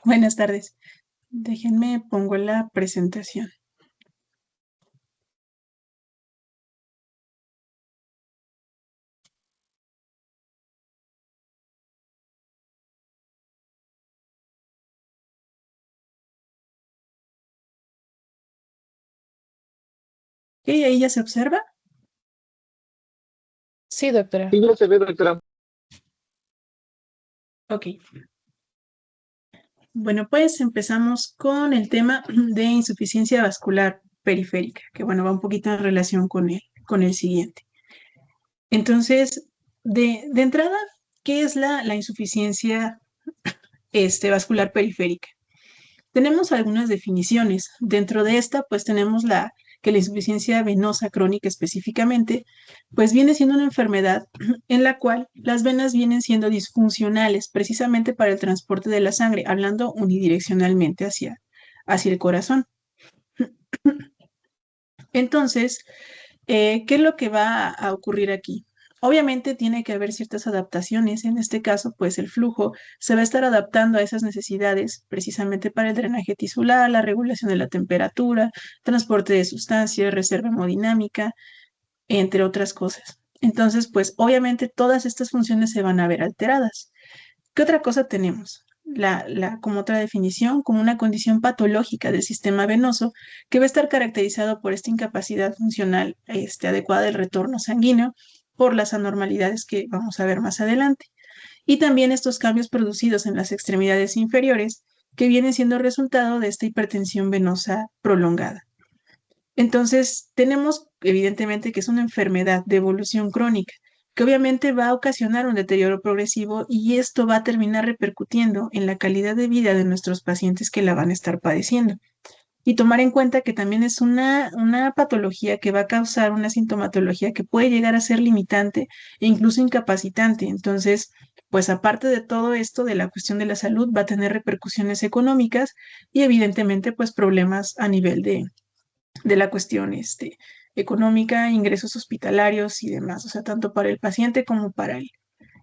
Buenas tardes. Déjenme pongo la presentación. Ok, ahí ya se observa. Sí, doctora. Sí, ya se ve, doctora. Ok. Bueno, pues empezamos con el tema de insuficiencia vascular periférica, que bueno, va un poquito en relación con el siguiente. Entonces, de entrada, ¿qué es la insuficiencia vascular periférica? Tenemos algunas definiciones. Dentro de esta, pues tenemos que la insuficiencia venosa crónica específicamente, pues viene siendo una enfermedad en la cual las venas vienen siendo disfuncionales precisamente para el transporte de la sangre, hablando unidireccionalmente hacia el corazón. Entonces, ¿qué es lo que va a ocurrir aquí? Obviamente tiene que haber ciertas adaptaciones. En este caso, pues el flujo se va a estar adaptando a esas necesidades precisamente para el drenaje tisular, la regulación de la temperatura, transporte de sustancias, reserva hemodinámica, entre otras cosas. Entonces, pues obviamente todas estas funciones se van a ver alteradas. ¿Qué otra cosa tenemos? Como otra definición, como una condición patológica del sistema venoso que va a estar caracterizado por esta incapacidad funcional adecuada del retorno sanguíneo por las anormalidades que vamos a ver más adelante. Y también estos cambios producidos en las extremidades inferiores que vienen siendo resultado de esta hipertensión venosa prolongada. Entonces, tenemos evidentemente que es una enfermedad de evolución crónica, que obviamente va a ocasionar un deterioro progresivo y esto va a terminar repercutiendo en la calidad de vida de nuestros pacientes que la van a estar padeciendo. Y tomar en cuenta que también es una patología que va a causar una sintomatología que puede llegar a ser limitante e incluso incapacitante. Entonces, pues aparte de todo esto, de la cuestión de la salud, va a tener repercusiones económicas y evidentemente pues problemas a nivel de la cuestión económica, ingresos hospitalarios y demás, o sea, tanto para el paciente como para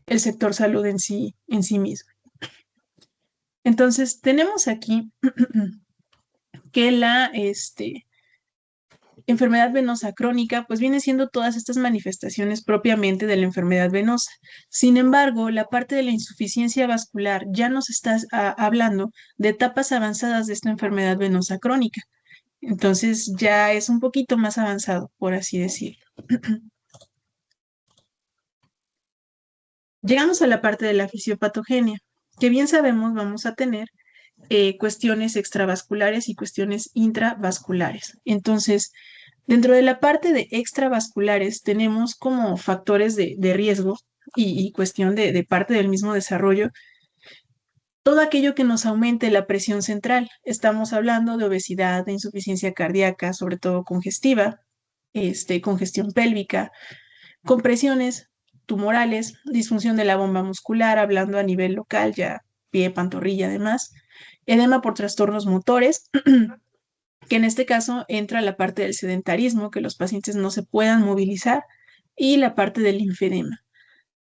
el sector salud en sí mismo. Entonces, tenemos aquí que la enfermedad venosa crónica, pues viene siendo todas estas manifestaciones propiamente de la enfermedad venosa. Sin embargo, la parte de la insuficiencia vascular ya nos está hablando de etapas avanzadas de esta enfermedad venosa crónica. Entonces ya es un poquito más avanzado, por así decirlo. Llegamos a la parte de la fisiopatogenia, que bien sabemos vamos a tener cuestiones extravasculares y cuestiones intravasculares. Entonces, dentro de la parte de extravasculares tenemos como factores de riesgo y cuestión de parte del mismo desarrollo, todo aquello que nos aumente la presión central. Estamos hablando de obesidad, de insuficiencia cardíaca, sobre todo congestiva, congestión pélvica, compresiones tumorales, disfunción de la bomba muscular, hablando a nivel local, ya pie, pantorrilla, además, edema por trastornos motores, que en este caso entra la parte del sedentarismo, que los pacientes no se puedan movilizar, y la parte del linfedema.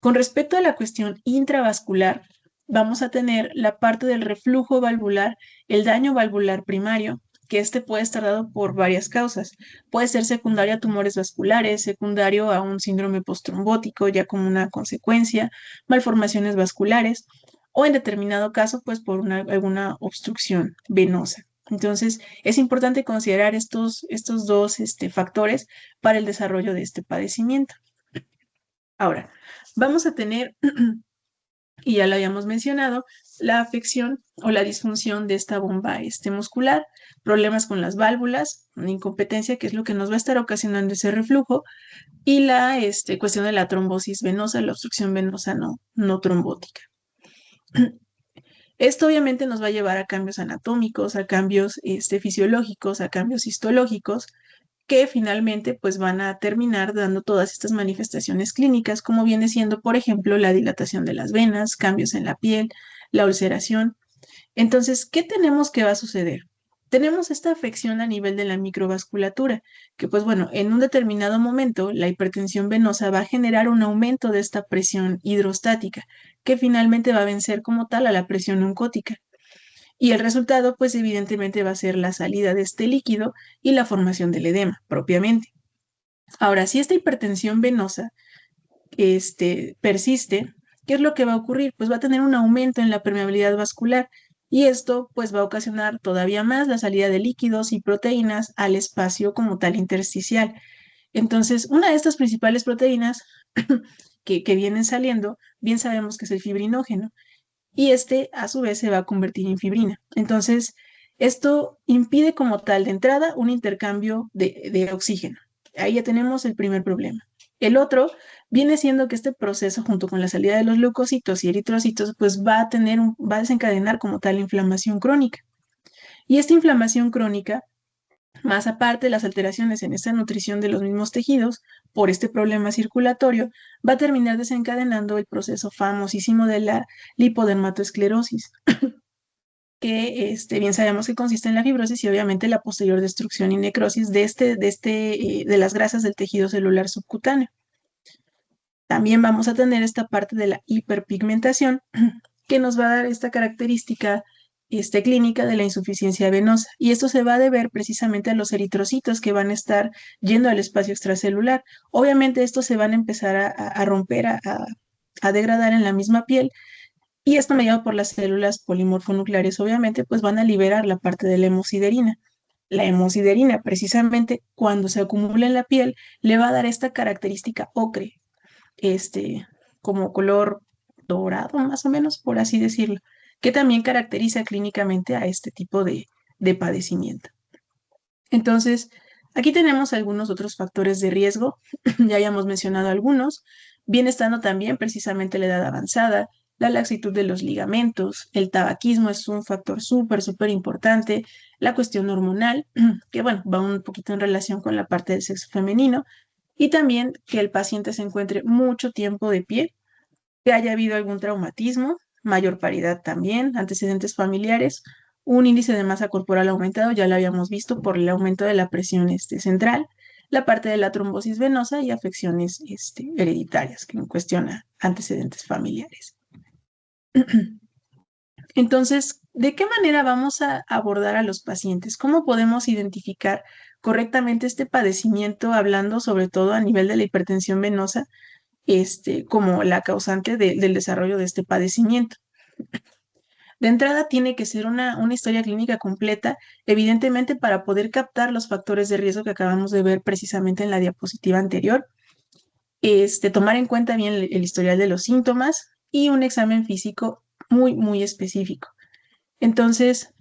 Con respecto a la cuestión intravascular, vamos a tener la parte del reflujo valvular, el daño valvular primario, que puede estar dado por varias causas. Puede ser secundario a tumores vasculares, secundario a un síndrome postrombótico, ya como una consecuencia, malformaciones vasculares, o en determinado caso, pues por alguna obstrucción venosa. Entonces, es importante considerar estos dos factores para el desarrollo de este padecimiento. Ahora, vamos a tener, y ya lo habíamos mencionado, la afección o la disfunción de esta bomba muscular, problemas con las válvulas, una incompetencia, que es lo que nos va a estar ocasionando ese reflujo, y la cuestión de la trombosis venosa, la obstrucción venosa no trombótica. Esto obviamente nos va a llevar a cambios anatómicos, a cambios fisiológicos, a cambios histológicos, que finalmente pues van a terminar dando todas estas manifestaciones clínicas, como viene siendo, por ejemplo, la dilatación de las venas, cambios en la piel, la ulceración. Entonces, ¿qué tenemos que va a suceder? Tenemos esta afección a nivel de la microvasculatura, que pues bueno, en un determinado momento la hipertensión venosa va a generar un aumento de esta presión hidrostática, que finalmente va a vencer como tal a la presión oncótica. Y el resultado, pues evidentemente va a ser la salida de este líquido y la formación del edema propiamente. Ahora, si esta hipertensión venosa persiste, ¿qué es lo que va a ocurrir? Pues va a tener un aumento en la permeabilidad vascular y esto pues va a ocasionar todavía más la salida de líquidos y proteínas al espacio como tal intersticial. Entonces, una de estas principales proteínas que vienen saliendo, bien sabemos que es el fibrinógeno y este a su vez se va a convertir en fibrina. Entonces, esto impide como tal de entrada un intercambio de oxígeno. Ahí ya tenemos el primer problema. El otro viene siendo que este proceso, junto con la salida de los leucocitos y eritrocitos, pues va a desencadenar como tal inflamación crónica. Y esta inflamación crónica, más aparte de las alteraciones en esta nutrición de los mismos tejidos, por este problema circulatorio, va a terminar desencadenando el proceso famosísimo de la lipodermatoesclerosis, que bien sabemos que consiste en la fibrosis y obviamente la posterior destrucción y necrosis de las grasas del tejido celular subcutáneo. También vamos a tener esta parte de la hiperpigmentación que nos va a dar esta característica clínica de la insuficiencia venosa. Y esto se va a deber precisamente a los eritrocitos que van a estar yendo al espacio extracelular. Obviamente estos se van a empezar a romper, a degradar en la misma piel y esto mediado por las células polimorfonucleares, obviamente, pues van a liberar la parte de la hemosiderina. La hemosiderina, precisamente cuando se acumula en la piel, le va a dar esta característica ocre, como color dorado, más o menos, por así decirlo, que también caracteriza clínicamente a este tipo de padecimiento. Entonces, aquí tenemos algunos otros factores de riesgo, ya habíamos mencionado algunos, bien estando también precisamente la edad avanzada, la laxitud de los ligamentos, el tabaquismo es un factor súper importante, la cuestión hormonal, que bueno, va un poquito en relación con la parte del sexo femenino, y también que el paciente se encuentre mucho tiempo de pie, que haya habido algún traumatismo, mayor paridad también, antecedentes familiares, un índice de masa corporal aumentado, ya lo habíamos visto por el aumento de la presión central, la parte de la trombosis venosa y afecciones hereditarias que cuestiona antecedentes familiares. Entonces, ¿de qué manera vamos a abordar a los pacientes? ¿Cómo podemos identificar correctamente este padecimiento, hablando sobre todo a nivel de la hipertensión venosa, como la causante del desarrollo de este padecimiento? De entrada tiene que ser una historia clínica completa, evidentemente para poder captar los factores de riesgo que acabamos de ver precisamente en la diapositiva anterior, tomar en cuenta bien el historial de los síntomas y un examen físico muy específico. Entonces,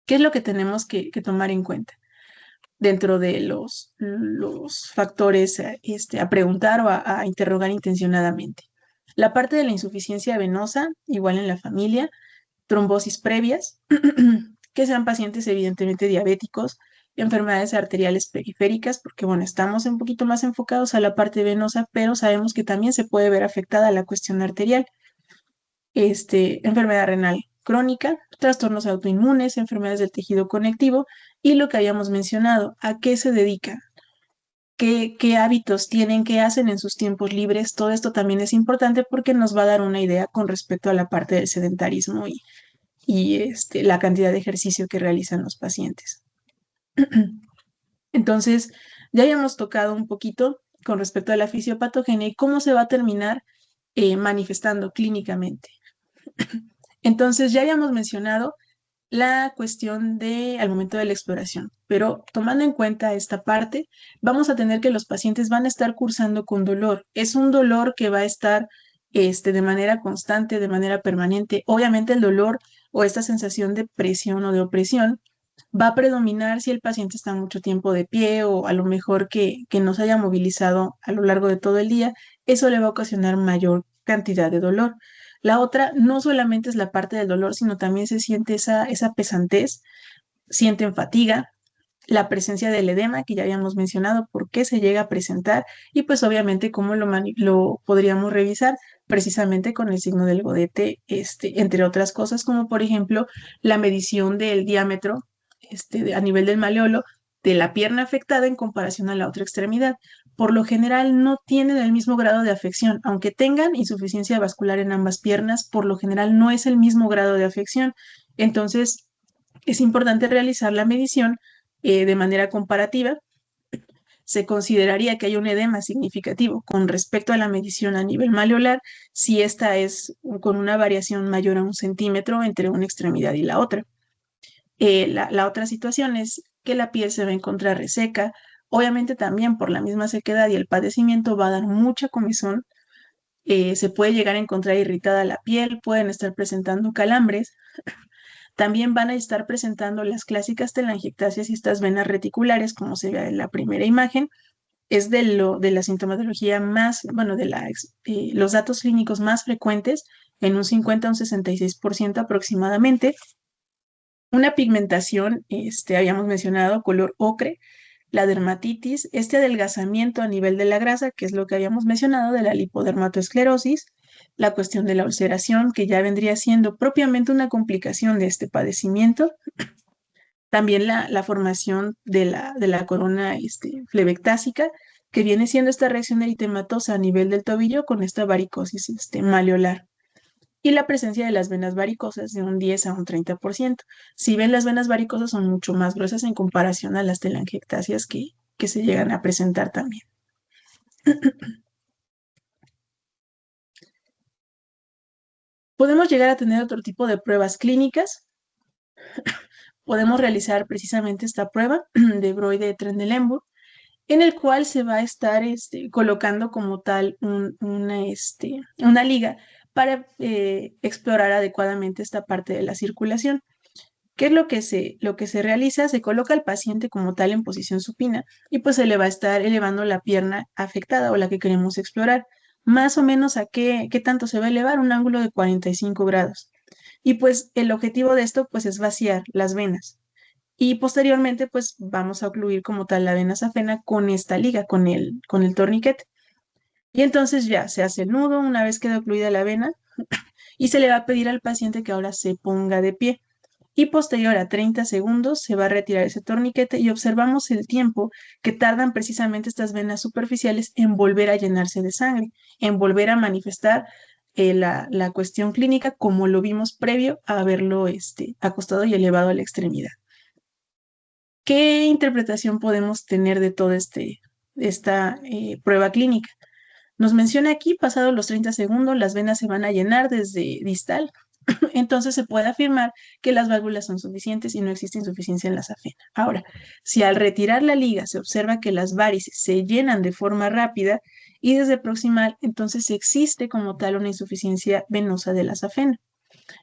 ¿qué es lo que tenemos que tomar en cuenta dentro de los factores a preguntar o a interrogar intencionadamente? La parte de la insuficiencia venosa, igual en la familia, trombosis previas, que sean pacientes evidentemente diabéticos, enfermedades arteriales periféricas, porque bueno, estamos un poquito más enfocados a la parte venosa, pero sabemos que también se puede ver afectada la cuestión arterial, enfermedad renal crónica, trastornos autoinmunes, enfermedades del tejido conectivo y lo que habíamos mencionado, a qué se dedican, qué hábitos tienen, qué hacen en sus tiempos libres. Todo esto también es importante porque nos va a dar una idea con respecto a la parte del sedentarismo y la cantidad de ejercicio que realizan los pacientes. Entonces, ya habíamos tocado un poquito con respecto a la fisiopatogenia y cómo se va a terminar manifestando clínicamente. Entonces, ya habíamos mencionado la cuestión al momento de la exploración, pero tomando en cuenta esta parte, vamos a tener que los pacientes van a estar cursando con dolor. Es un dolor que va a estar de manera constante, de manera permanente. Obviamente el dolor o esta sensación de presión o de opresión va a predominar si el paciente está mucho tiempo de pie o a lo mejor que no se haya movilizado a lo largo de todo el día. Eso le va a ocasionar mayor cantidad de dolor. La otra no solamente es la parte del dolor, sino también se siente esa pesantez, sienten fatiga, la presencia del edema, que ya habíamos mencionado, por qué se llega a presentar y pues obviamente cómo lo podríamos revisar precisamente con el signo del godete, entre otras cosas, como por ejemplo la medición del diámetro a nivel del maleolo de la pierna afectada en comparación a la otra extremidad. por lo general no tienen el mismo grado de afección, aunque tengan insuficiencia vascular en ambas piernas, por lo general no es el mismo grado de afección. Entonces, es importante realizar la medición de manera comparativa. Se consideraría que hay un edema significativo con respecto a la medición a nivel maleolar si esta es con una variación mayor a 1 centímetro entre una extremidad y la otra. La otra situación es que la piel se va a encontrar reseca. Obviamente también por la misma sequedad y el padecimiento va a dar mucha comezón. Se puede llegar a encontrar irritada la piel, pueden estar presentando calambres. También van a estar presentando las clásicas telangiectasias y estas venas reticulares, como se ve en la primera imagen. Es de la sintomatología más, bueno, los datos clínicos más frecuentes, en un 50 a un 66% aproximadamente. Una pigmentación, habíamos mencionado, color ocre, la dermatitis, este adelgazamiento a nivel de la grasa, que es lo que habíamos mencionado de la lipodermatoesclerosis, la cuestión de la ulceración, que ya vendría siendo propiamente una complicación de este padecimiento. También la formación de la corona flebectásica, que viene siendo esta reacción eritematosa a nivel del tobillo con esta varicosis maleolar. Y la presencia de las venas varicosas de un 10 a un 30%. Si ven, las venas varicosas son mucho más gruesas en comparación a las telangiectasias que se llegan a presentar también. Podemos llegar a tener otro tipo de pruebas clínicas. Podemos realizar precisamente esta prueba de Breuil-de-Trendelenburg, en el cual se va a estar colocando como tal una liga para explorar adecuadamente esta parte de la circulación. ¿Qué es lo que se realiza? Se coloca al paciente como tal en posición supina y pues se le va a estar elevando la pierna afectada o la que queremos explorar. Más o menos a qué tanto se va a elevar, un ángulo de 45 grados. Y pues el objetivo de esto pues es vaciar las venas. Y posteriormente pues vamos a ocluir como tal la vena safena con esta liga, con el torniquete. Y entonces ya se hace el nudo una vez queda ocluida la vena y se le va a pedir al paciente que ahora se ponga de pie y posterior a 30 segundos se va a retirar ese torniquete y observamos el tiempo que tardan precisamente estas venas superficiales en volver a llenarse de sangre, en volver a manifestar la cuestión clínica como lo vimos previo a haberlo acostado y elevado a la extremidad. ¿Qué interpretación podemos tener de toda esta prueba clínica? Nos menciona aquí, pasados los 30 segundos, las venas se van a llenar desde distal, entonces se puede afirmar que las válvulas son suficientes y no existe insuficiencia en la safena. Ahora, si al retirar la liga se observa que las varices se llenan de forma rápida y desde proximal, entonces existe como tal una insuficiencia venosa de la safena.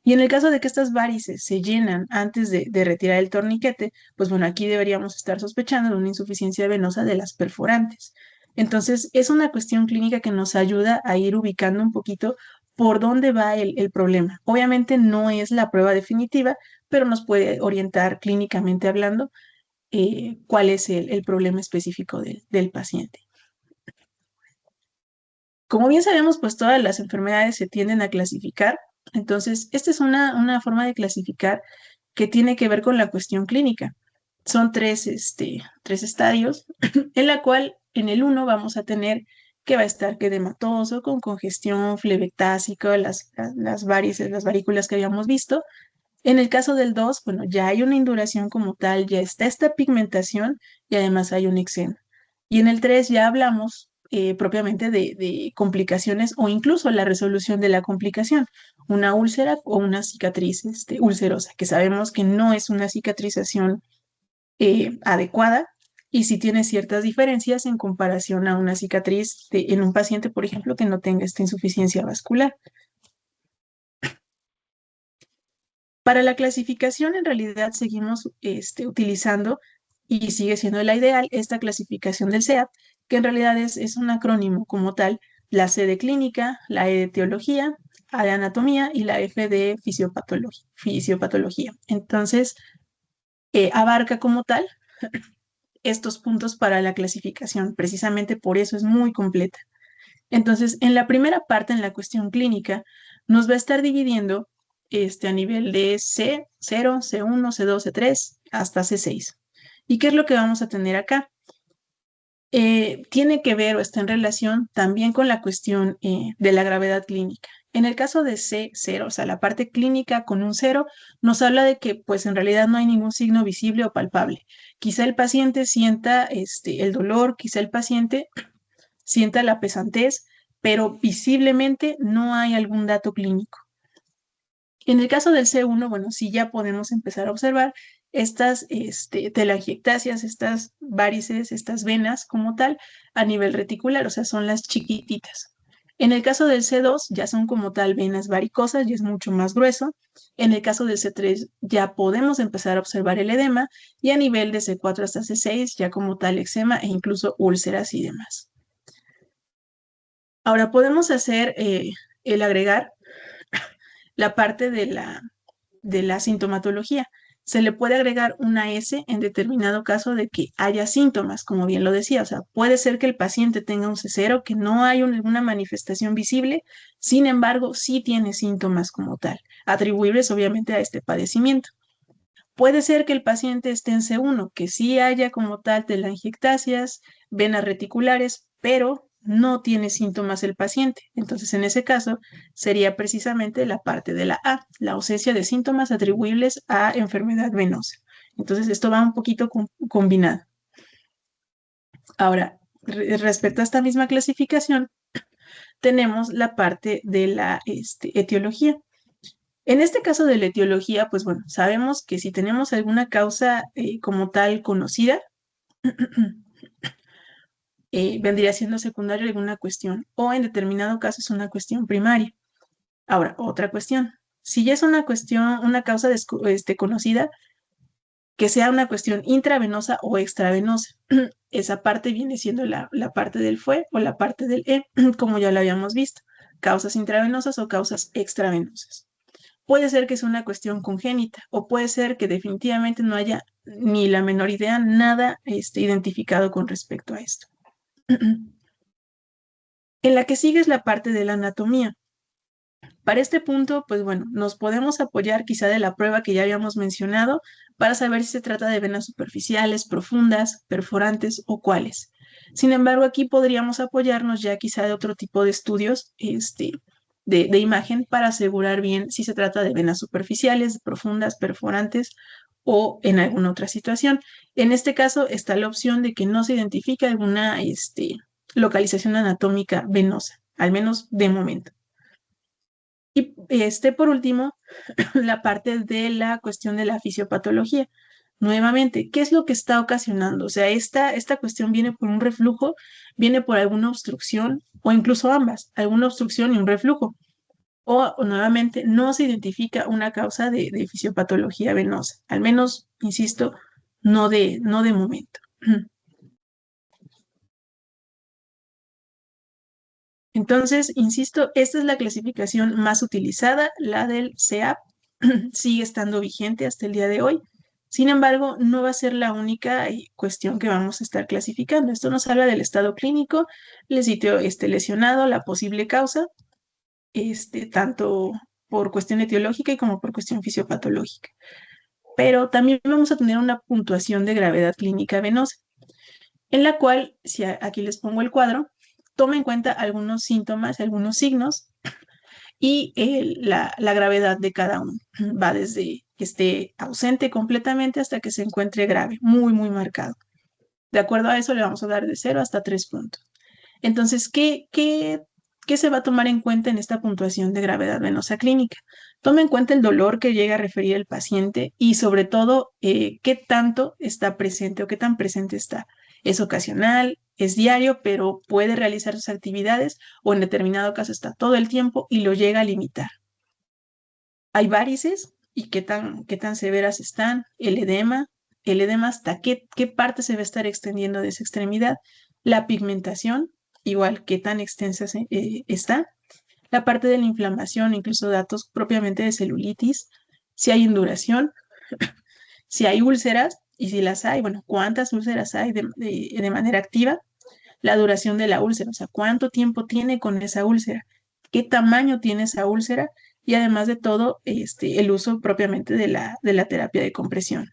Y en el caso de que estas varices se llenan antes de retirar el torniquete, pues bueno, aquí deberíamos estar sospechando de una insuficiencia venosa de las perforantes. Entonces, es una cuestión clínica que nos ayuda a ir ubicando un poquito por dónde va el problema. Obviamente no es la prueba definitiva, pero nos puede orientar clínicamente hablando cuál es el problema específico del paciente. Como bien sabemos, pues todas las enfermedades se tienden a clasificar. Entonces, esta es una forma de clasificar que tiene que ver con la cuestión clínica. Son tres estadios, en la cual en el 1 vamos a tener que va a estar edematoso, con congestión, flebectásico, las varices, las varículas que habíamos visto. En el caso del 2, bueno, ya hay una induración como tal, ya está esta pigmentación y además hay un eczema. Y en el 3 ya hablamos propiamente de complicaciones o incluso la resolución de la complicación, una úlcera o una cicatriz ulcerosa, que sabemos que no es una cicatrización adecuada y sí tiene ciertas diferencias en comparación a una cicatriz en un paciente, por ejemplo, que no tenga esta insuficiencia vascular. Para la clasificación, en realidad seguimos utilizando y sigue siendo la ideal esta clasificación del SEAT, que en realidad es un acrónimo como tal, la C de clínica, la E de etiología, A de anatomía y la F de fisiopatología. Entonces, abarca como tal estos puntos para la clasificación, precisamente por eso es muy completa. Entonces, en la primera parte, en la cuestión clínica, nos va a estar dividiendo a nivel de C0, C1, C2, C3, hasta C6. ¿Y qué es lo que vamos a tener acá? tiene que ver o está en relación también con la cuestión de la gravedad clínica. En el caso de C0, o sea, la parte clínica con un cero, nos habla de que pues en realidad no hay ningún signo visible o palpable. Quizá el paciente sienta el dolor, quizá el paciente sienta la pesantez, pero visiblemente no hay algún dato clínico. En el caso del C1, bueno, sí ya podemos empezar a observar estas telangiectasias, estas varices, estas venas como tal, a nivel reticular, o sea, son las chiquititas. En el caso del C2 ya son como tal venas varicosas y es mucho más grueso. En el caso del C3 ya podemos empezar a observar el edema y a nivel de C4 hasta C6 ya como tal eczema e incluso úlceras y demás. Ahora podemos hacer el agregar la parte de la sintomatología. Se le puede agregar una S en determinado caso de que haya síntomas, como bien lo decía. O sea, puede ser que el paciente tenga un C0, que no hay alguna manifestación visible, sin embargo, sí tiene síntomas como tal, atribuibles obviamente a este padecimiento. Puede ser que el paciente esté en C1, que sí haya como tal telangiectasias, venas reticulares, pero no tiene síntomas el paciente. Entonces, en ese caso, sería precisamente la parte de la A, la ausencia de síntomas atribuibles a enfermedad venosa. Entonces, esto va un poquito combinado. Ahora, respecto a esta misma clasificación, tenemos la parte de la etiología. En este caso de la etiología, pues bueno, sabemos que si tenemos alguna causa como tal conocida, vendría siendo secundaria alguna cuestión o en determinado caso es una cuestión primaria. Ahora, otra cuestión. Si ya es una cuestión, una causa conocida, que sea una cuestión intravenosa o extravenosa. Esa parte viene siendo la parte del fue o la parte del e, como ya lo habíamos visto. Causas intravenosas o causas extravenosas. Puede ser que sea una cuestión congénita o puede ser que definitivamente no haya ni la menor idea, nada identificado con respecto a esto. En la que sigue es la parte de la anatomía. Para este punto, pues bueno, nos podemos apoyar quizá de la prueba que ya habíamos mencionado para saber si se trata de venas superficiales, profundas, perforantes o cuáles. Sin embargo, aquí podríamos apoyarnos ya quizá de otro tipo de estudios de imagen para asegurar bien si se trata de venas superficiales, profundas, perforantes o en alguna otra situación. En este caso está la opción de que no se identifique alguna localización anatómica venosa, al menos de momento. Y por último, la parte de la cuestión de la fisiopatología. Nuevamente, ¿qué es lo que está ocasionando? O sea, esta cuestión viene por un reflujo, viene por alguna obstrucción o incluso ambas, alguna obstrucción y un reflujo. O nuevamente, no se identifica una causa de fisiopatología venosa, al menos, insisto, no de momento. Entonces, insisto, esta es la clasificación más utilizada, la del CEAP, sigue estando vigente hasta el día de hoy. Sin embargo, no va a ser la única cuestión que vamos a estar clasificando. Esto nos habla del estado clínico, el sitio lesionado, la posible causa, tanto por cuestión etiológica y como por cuestión fisiopatológica. Pero también vamos a tener una puntuación de gravedad clínica venosa, en la cual, si aquí les pongo el cuadro, toma en cuenta algunos síntomas, algunos signos y la gravedad de cada uno. Va desde que esté ausente completamente hasta que se encuentre grave, muy, muy marcado. De acuerdo a eso, le vamos a dar de 0 hasta 3 puntos. Entonces, ¿qué se va a tomar en cuenta en esta puntuación de gravedad venosa clínica? Toma en cuenta el dolor que llega a referir el paciente y sobre todo qué tanto está presente o qué tan presente está. ¿Es ocasional? ¿Es diario? Pero puede realizar sus actividades o en determinado caso está todo el tiempo y lo llega a limitar. Hay varices y qué tan severas están, el edema hasta qué parte se va a estar extendiendo de esa extremidad, la pigmentación, igual qué tan extensa está, la parte de la inflamación, incluso datos propiamente de celulitis, si hay induración, si hay úlceras y si las hay, bueno, cuántas úlceras hay de manera activa, la duración de la úlcera, o sea, cuánto tiempo tiene con esa úlcera, qué tamaño tiene esa úlcera y además de todo, el uso propiamente de la terapia de compresión.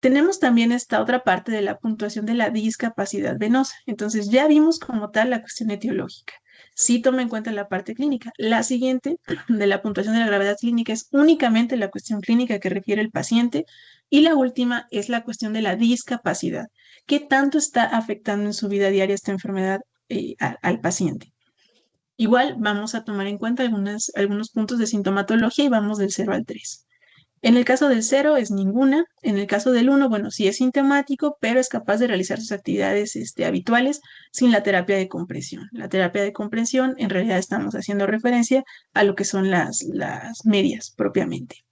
Tenemos también esta otra parte de la puntuación de la discapacidad venosa. Entonces, ya vimos como tal la cuestión etiológica. Sí toma en cuenta la parte clínica. La siguiente de la puntuación de la gravedad clínica es únicamente la cuestión clínica que refiere el paciente. Y la última es la cuestión de la discapacidad. ¿Qué tanto está afectando en su vida diaria esta enfermedad al paciente? Igual vamos a tomar en cuenta algunos puntos de sintomatología y vamos del 0 al 3. En el caso del 0 es ninguna. En el caso del 1, bueno, sí es sintomático, pero es capaz de realizar sus actividades habituales sin la terapia de compresión. La terapia de compresión, en realidad estamos haciendo referencia a lo que son las medias propiamente.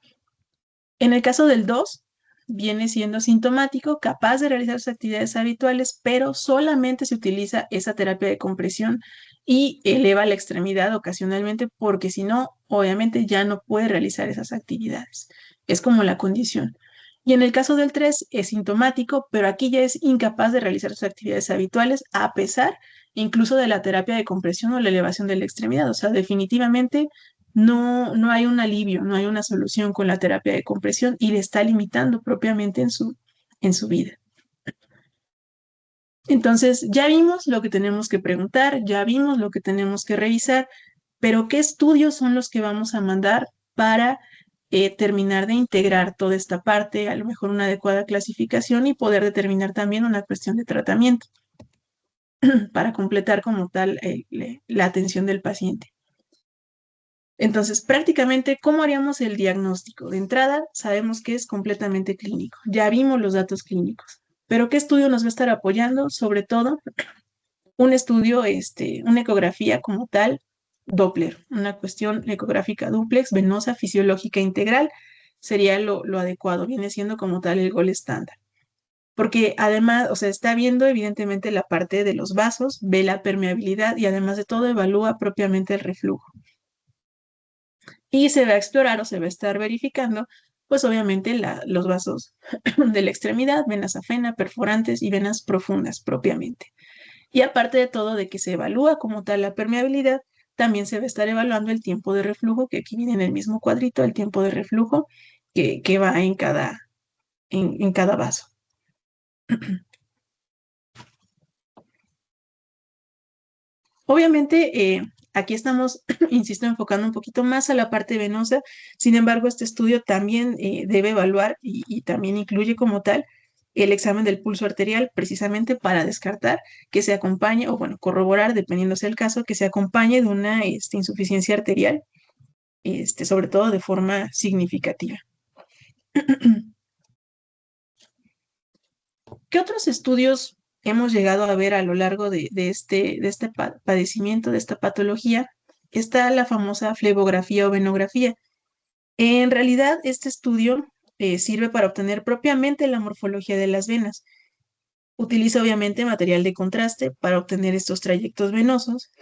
En el caso del 2, viene siendo sintomático, capaz de realizar sus actividades habituales, pero solamente se utiliza esa terapia de compresión y eleva la extremidad ocasionalmente, porque si no, obviamente ya no puede realizar esas actividades. Es como la condición. Y en el caso del 3 es sintomático, pero aquí ya es incapaz de realizar sus actividades habituales a pesar incluso de la terapia de compresión o la elevación de la extremidad. O sea, definitivamente no hay un alivio, no hay una solución con la terapia de compresión y le está limitando propiamente en su vida. Entonces, ya vimos lo que tenemos que preguntar, ya vimos lo que tenemos que revisar, pero ¿qué estudios son los que vamos a mandar para terminar de integrar toda esta parte, a lo mejor una adecuada clasificación y poder determinar también una cuestión de tratamiento para completar como tal la atención del paciente? Entonces, prácticamente, ¿cómo haríamos el diagnóstico? De entrada, sabemos que es completamente clínico. Ya vimos los datos clínicos. Pero ¿qué estudio nos va a estar apoyando? Sobre todo, un estudio, una ecografía como tal, Doppler, una cuestión ecográfica dúplex, venosa, fisiológica integral, sería lo adecuado, viene siendo como tal el gol estándar. Porque además, o sea, está viendo evidentemente la parte de los vasos, ve la permeabilidad y además de todo evalúa propiamente el reflujo. Y se va a explorar o se va a estar verificando, pues obviamente los vasos de la extremidad, venas afena, perforantes y venas profundas propiamente. Y aparte de todo, de que se evalúa como tal la permeabilidad, también se va a estar evaluando el tiempo de reflujo, que aquí viene en el mismo cuadrito, el tiempo de reflujo que va en cada vaso. Obviamente, aquí estamos, insisto, enfocando un poquito más a la parte venosa. Sin embargo, este estudio también debe evaluar y también incluye como tal el examen del pulso arterial, precisamente para descartar que se acompañe, o bueno, corroborar, dependiendo sea el caso, que se acompañe de una insuficiencia arterial, sobre todo de forma significativa. ¿Qué otros estudios hemos llegado a ver a lo largo de este padecimiento, de esta patología? Está la famosa flebografía o venografía. En realidad, este estudio sirve para obtener propiamente la morfología de las venas. Utiliza obviamente material de contraste para obtener estos trayectos venosos.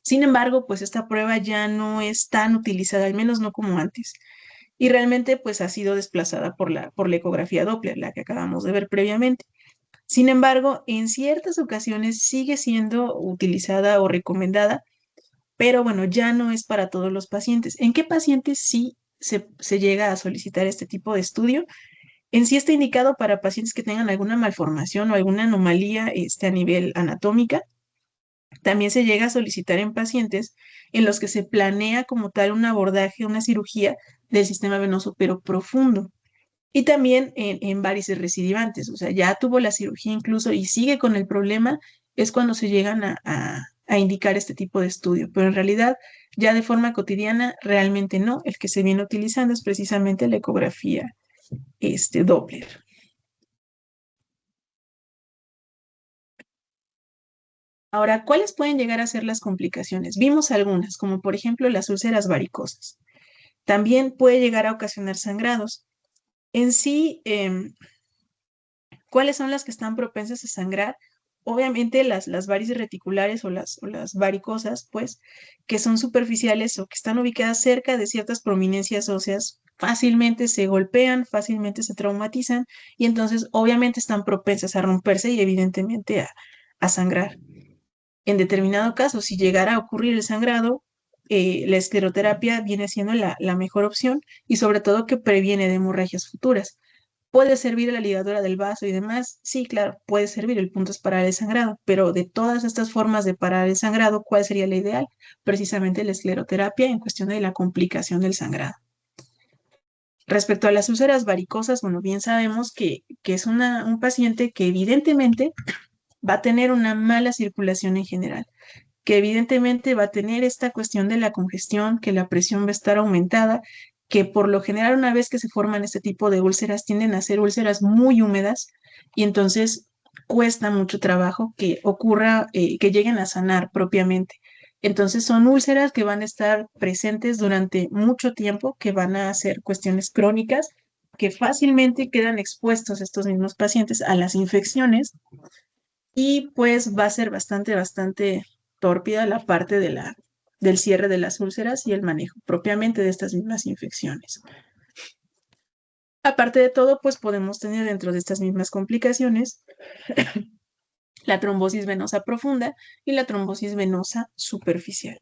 Sin embargo, pues esta prueba ya no es tan utilizada, al menos no como antes. Y realmente pues ha sido desplazada por la ecografía Doppler, la que acabamos de ver previamente. Sin embargo, en ciertas ocasiones sigue siendo utilizada o recomendada, pero bueno, ya no es para todos los pacientes. ¿En qué pacientes sí se llega a solicitar este tipo de estudio? En sí está indicado para pacientes que tengan alguna malformación o alguna anomalía a nivel anatómica. También se llega a solicitar en pacientes en los que se planea como tal un abordaje, una cirugía del sistema venoso, pero profundo. Y también en varices recidivantes, o sea, ya tuvo la cirugía incluso y sigue con el problema, es cuando se llegan a indicar este tipo de estudio. Pero en realidad, ya de forma cotidiana, realmente no. El que se viene utilizando es precisamente la ecografía Doppler. Ahora, ¿cuáles pueden llegar a ser las complicaciones? Vimos algunas, como por ejemplo las úlceras varicosas. También puede llegar a ocasionar sangrados. En sí, ¿cuáles son las que están propensas a sangrar? Obviamente las varices reticulares o las varicosas, pues, que son superficiales o que están ubicadas cerca de ciertas prominencias óseas, fácilmente se golpean, fácilmente se traumatizan y entonces obviamente están propensas a romperse y evidentemente a sangrar. En determinado caso, si llegara a ocurrir el sangrado, la escleroterapia viene siendo la mejor opción y sobre todo que previene de hemorragias futuras. ¿Puede servir la ligadura del vaso y demás? Sí, claro, puede servir. El punto es parar el sangrado. Pero de todas estas formas de parar el sangrado, ¿cuál sería la ideal? Precisamente la escleroterapia en cuestión de la complicación del sangrado. Respecto a las úlceras varicosas, bueno, bien sabemos que es un paciente que evidentemente va a tener una mala circulación en general, que evidentemente va a tener esta cuestión de la congestión, que la presión va a estar aumentada, que por lo general una vez que se forman este tipo de úlceras tienden a ser úlceras muy húmedas y entonces cuesta mucho trabajo que ocurra, que lleguen a sanar propiamente. Entonces son úlceras que van a estar presentes durante mucho tiempo, que van a ser cuestiones crónicas, que fácilmente quedan expuestos estos mismos pacientes a las infecciones y pues va a ser bastante tórpida la parte del cierre de las úlceras y el manejo propiamente de estas mismas infecciones. Aparte de todo, pues podemos tener dentro de estas mismas complicaciones la trombosis venosa profunda y la trombosis venosa superficial.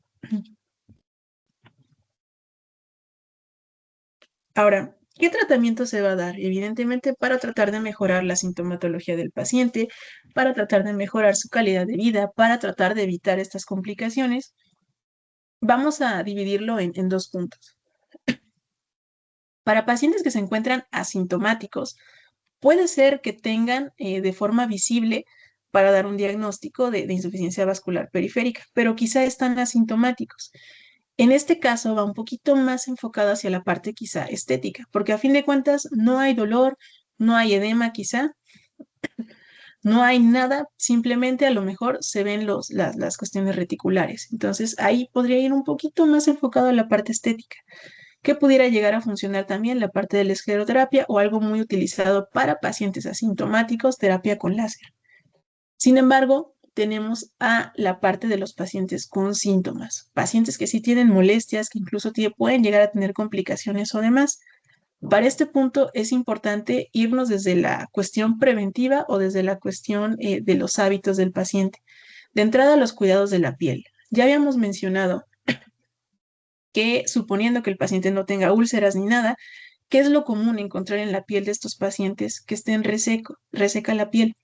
Ahora, ¿qué tratamiento se va a dar? Evidentemente para tratar de mejorar la sintomatología del paciente, para tratar de mejorar su calidad de vida, para tratar de evitar estas complicaciones. Vamos a dividirlo en dos puntos. Para pacientes que se encuentran asintomáticos, puede ser que tengan de forma visible para dar un diagnóstico de insuficiencia vascular periférica, pero quizá están asintomáticos. En este caso va un poquito más enfocado hacia la parte quizá estética, porque a fin de cuentas no hay dolor, no hay edema quizá, no hay nada, simplemente a lo mejor se ven las cuestiones reticulares. Entonces ahí podría ir un poquito más enfocado a la parte estética, que pudiera llegar a funcionar también la parte de la escleroterapia o algo muy utilizado para pacientes asintomáticos, terapia con láser. Sin embargo, tenemos a la parte de los pacientes con síntomas, pacientes que sí tienen molestias, que incluso pueden llegar a tener complicaciones o demás. Para este punto es importante irnos desde la cuestión preventiva o desde la cuestión de los hábitos del paciente. De entrada, los cuidados de la piel. Ya habíamos mencionado que suponiendo que el paciente no tenga úlceras ni nada, ¿qué es lo común encontrar en la piel de estos pacientes? Que estén reseca la piel.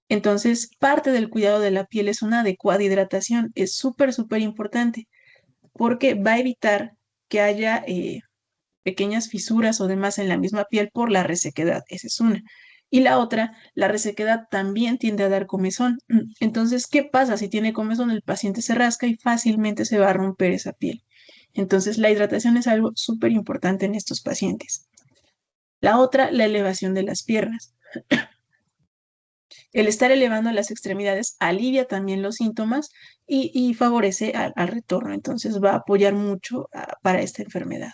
Entonces, parte del cuidado de la piel es una adecuada hidratación. Es súper importante porque va a evitar que haya pequeñas fisuras o demás en la misma piel por la resequedad. Esa es una. Y la otra, la resequedad también tiende a dar comezón. Entonces, ¿qué pasa? Si tiene comezón, el paciente se rasca y fácilmente se va a romper esa piel. Entonces, la hidratación es algo súper importante en estos pacientes. La otra, la elevación de las piernas. El estar elevando las extremidades alivia también los síntomas y favorece al retorno. Entonces, va a apoyar mucho para esta enfermedad.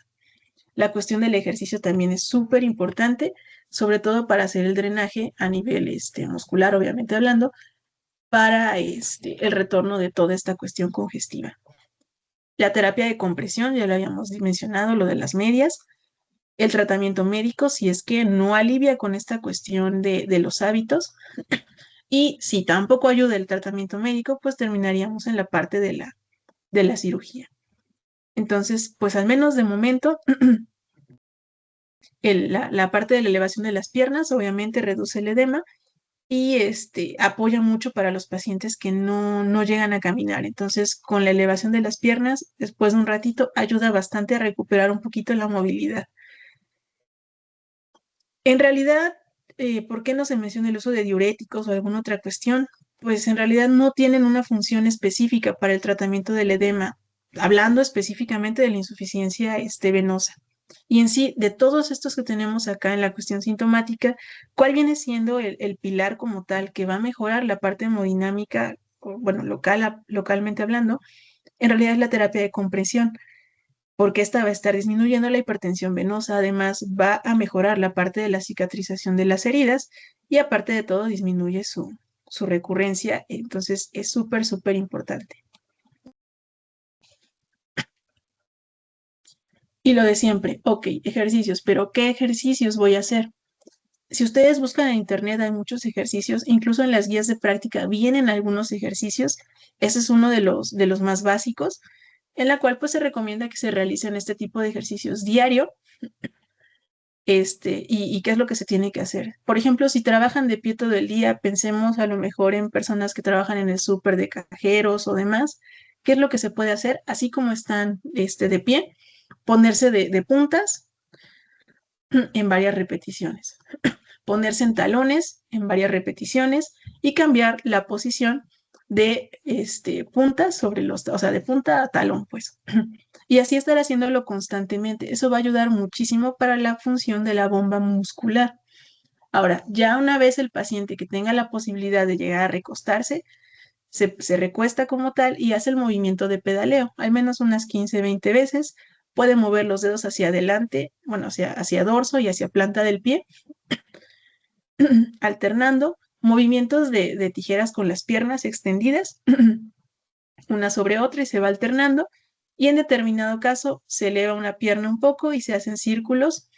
La cuestión del ejercicio también es súper importante, sobre todo para hacer el drenaje a nivel muscular, obviamente hablando, para el retorno de toda esta cuestión congestiva. La terapia de compresión, ya lo habíamos mencionado, lo de las medias. El tratamiento médico, si es que no alivia con esta cuestión de los hábitos. Y si tampoco ayuda el tratamiento médico, pues terminaríamos en la parte de la cirugía. Entonces, pues al menos de momento, la parte de la elevación de las piernas obviamente reduce el edema y apoya mucho para los pacientes que no llegan a caminar. Entonces, con la elevación de las piernas, después de un ratito, ayuda bastante a recuperar un poquito la movilidad. En realidad, ¿por qué no se menciona el uso de diuréticos o alguna otra cuestión? Pues en realidad no tienen una función específica para el tratamiento del edema, hablando específicamente de la insuficiencia venosa. Y en sí, de todos estos que tenemos acá en la cuestión sintomática, ¿cuál viene siendo el pilar como tal que va a mejorar la parte hemodinámica, bueno, localmente hablando? En realidad es la terapia de compresión, porque esta va a estar disminuyendo la hipertensión venosa, además va a mejorar la parte de la cicatrización de las heridas y aparte de todo disminuye su recurrencia, entonces es súper importante. Y lo de siempre, ok, ejercicios, pero ¿qué ejercicios voy a hacer? Si ustedes buscan en internet hay muchos ejercicios, incluso en las guías de práctica vienen algunos ejercicios. Ese es uno de los más básicos, en la cual pues se recomienda que se realicen este tipo de ejercicios diario y qué es lo que se tiene que hacer. Por ejemplo, si trabajan de pie todo el día, pensemos a lo mejor en personas que trabajan en el súper de cajeros o demás. ¿Qué es lo que se puede hacer? Así como están de pie, ponerse de puntas en varias repeticiones, ponerse en talones en varias repeticiones y cambiar la posición de punta sobre o sea, de punta a talón, pues. Y así estar haciéndolo constantemente. Eso va a ayudar muchísimo para la función de la bomba muscular. Ahora, ya una vez el paciente que tenga la posibilidad de llegar a recostarse, se recuesta como tal y hace el movimiento de pedaleo, al menos unas 15, 20 veces. Puede mover los dedos hacia adelante, bueno, hacia dorso y hacia planta del pie, alternando movimientos de tijeras con las piernas extendidas, una sobre otra y se va alternando. Y en determinado caso se eleva una pierna un poco y se hacen círculos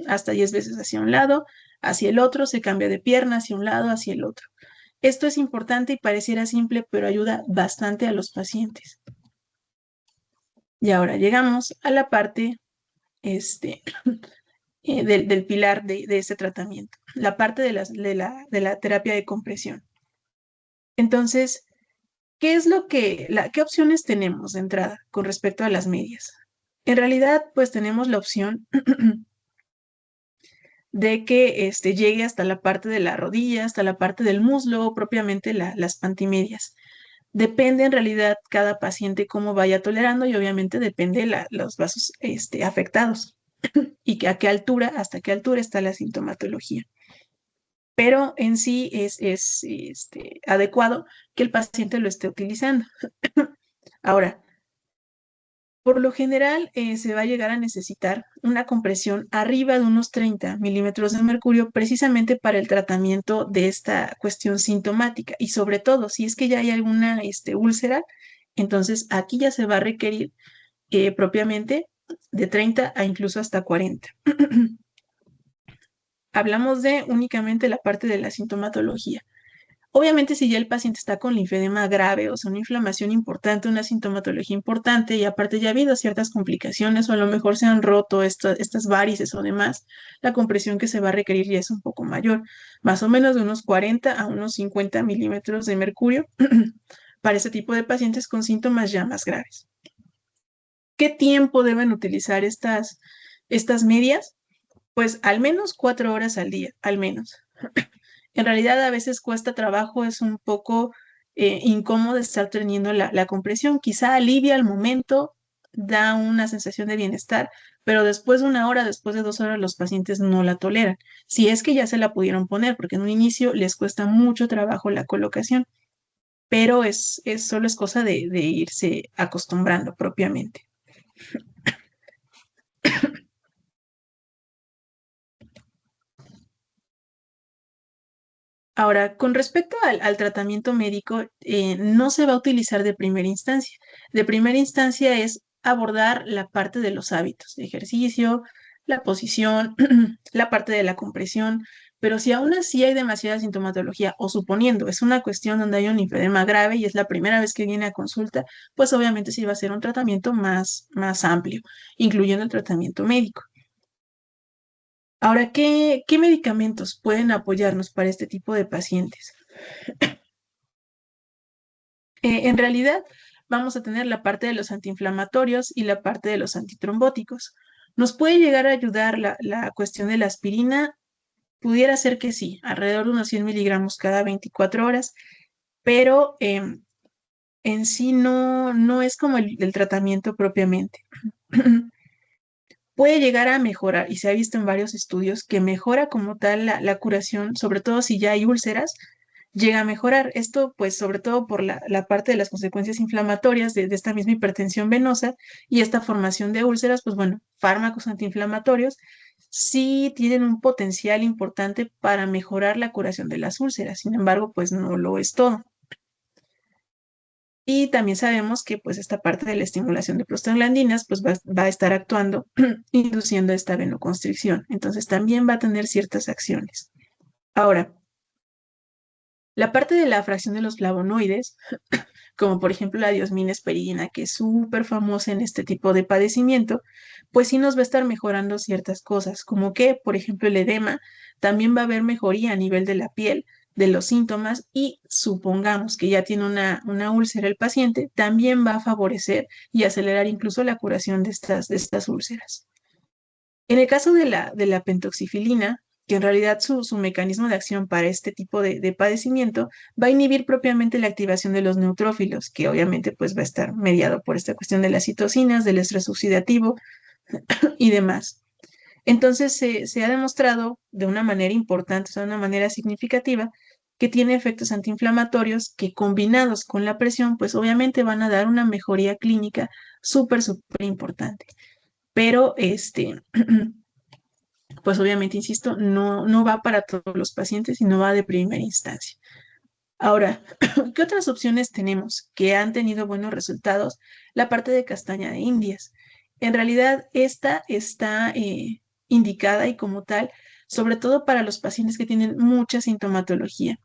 hasta 10 veces hacia un lado, hacia el otro, se cambia de pierna hacia un lado, hacia el otro. Esto es importante y pareciera simple, pero ayuda bastante a los pacientes. Y ahora llegamos a la parte del pilar de este tratamiento, la parte de la terapia de compresión. Entonces, ¿qué opciones tenemos de entrada con respecto a las medias? En realidad, pues tenemos la opción de que llegue hasta la parte de la rodilla, hasta la parte del muslo, o propiamente las pantimedias. Depende en realidad cada paciente cómo vaya tolerando y obviamente depende los vasos afectados y que hasta qué altura está la sintomatología. Pero en sí es adecuado que el paciente lo esté utilizando. Ahora, por lo general, se va a llegar a necesitar una compresión arriba de unos 30 milímetros de mercurio precisamente para el tratamiento de esta cuestión sintomática y sobre todo si es que ya hay alguna úlcera, entonces aquí ya se va a requerir propiamente de 30 a incluso hasta 40. Hablamos de únicamente la parte de la sintomatología. Obviamente, si ya el paciente está con linfedema grave, o sea, una inflamación importante, una sintomatología importante, y aparte ya ha habido ciertas complicaciones, o a lo mejor se han roto estas varices o demás, la compresión que se va a requerir ya es un poco mayor, más o menos de unos 40 a unos 50 milímetros de mercurio para ese tipo de pacientes con síntomas ya más graves. ¿Qué tiempo deben utilizar estas medias? Pues al menos 4 horas al día, al menos. En realidad a veces cuesta trabajo, es un poco incómodo estar teniendo la compresión. Quizá alivia al momento, da una sensación de bienestar, pero después de 1 hora, después de 2 horas, los pacientes no la toleran. Si es que ya se la pudieron poner, porque en un inicio les cuesta mucho trabajo la colocación, pero solo es cosa de irse acostumbrando propiamente. Ahora, con respecto al tratamiento médico, no se va a utilizar de primera instancia. De primera instancia es abordar la parte de los hábitos, de ejercicio, la posición, la parte de la compresión, pero si aún así hay demasiada sintomatología, o suponiendo es una cuestión donde hay un linfedema grave y es la primera vez que viene a consulta, pues obviamente sí va a ser un tratamiento más amplio, incluyendo el tratamiento médico. Ahora, ¿qué medicamentos pueden apoyarnos para este tipo de pacientes? En realidad, vamos a tener la parte de los antiinflamatorios y la parte de los antitrombóticos. ¿Nos puede llegar a ayudar la cuestión de la aspirina? Pudiera ser que sí, alrededor de unos 100 miligramos cada 24 horas, pero en sí no es como el tratamiento propiamente. Puede llegar a mejorar, y se ha visto en varios estudios que mejora como tal la curación, sobre todo si ya hay úlceras, llega a mejorar. Esto, pues, sobre todo por la parte de las consecuencias inflamatorias de esta misma hipertensión venosa y esta formación de úlceras, pues bueno, fármacos antiinflamatorios sí tienen un potencial importante para mejorar la curación de las úlceras. Sin embargo, pues no lo es todo. Y también sabemos que pues esta parte de la estimulación de prostaglandinas pues va a estar actuando induciendo esta venoconstricción. Entonces también va a tener ciertas acciones. Ahora, la parte de la fracción de los flavonoides como por ejemplo la diosmina esperidina, que es súper famosa en este tipo de padecimiento, pues sí nos va a estar mejorando ciertas cosas, como que, por ejemplo, el edema, también va a haber mejoría a nivel de la piel, de los síntomas, y supongamos que ya tiene una úlcera el paciente, también va a favorecer y acelerar incluso la curación de estas úlceras. En el caso de la pentoxifilina, que en realidad su mecanismo de acción para este tipo de padecimiento va a inhibir propiamente la activación de los neutrófilos, que obviamente pues va a estar mediado por esta cuestión de las citocinas, del estrés oxidativo y demás. Entonces se ha demostrado de una manera importante, o sea, de una manera significativa, que tiene efectos antiinflamatorios que combinados con la presión, pues obviamente van a dar una mejoría clínica súper importante. Pero pues obviamente, insisto, no va para todos los pacientes y no va de primera instancia. Ahora, ¿qué otras opciones tenemos que han tenido buenos resultados? La parte de castaña de Indias. En realidad, esta está indicada y como tal, sobre todo para los pacientes que tienen mucha sintomatología.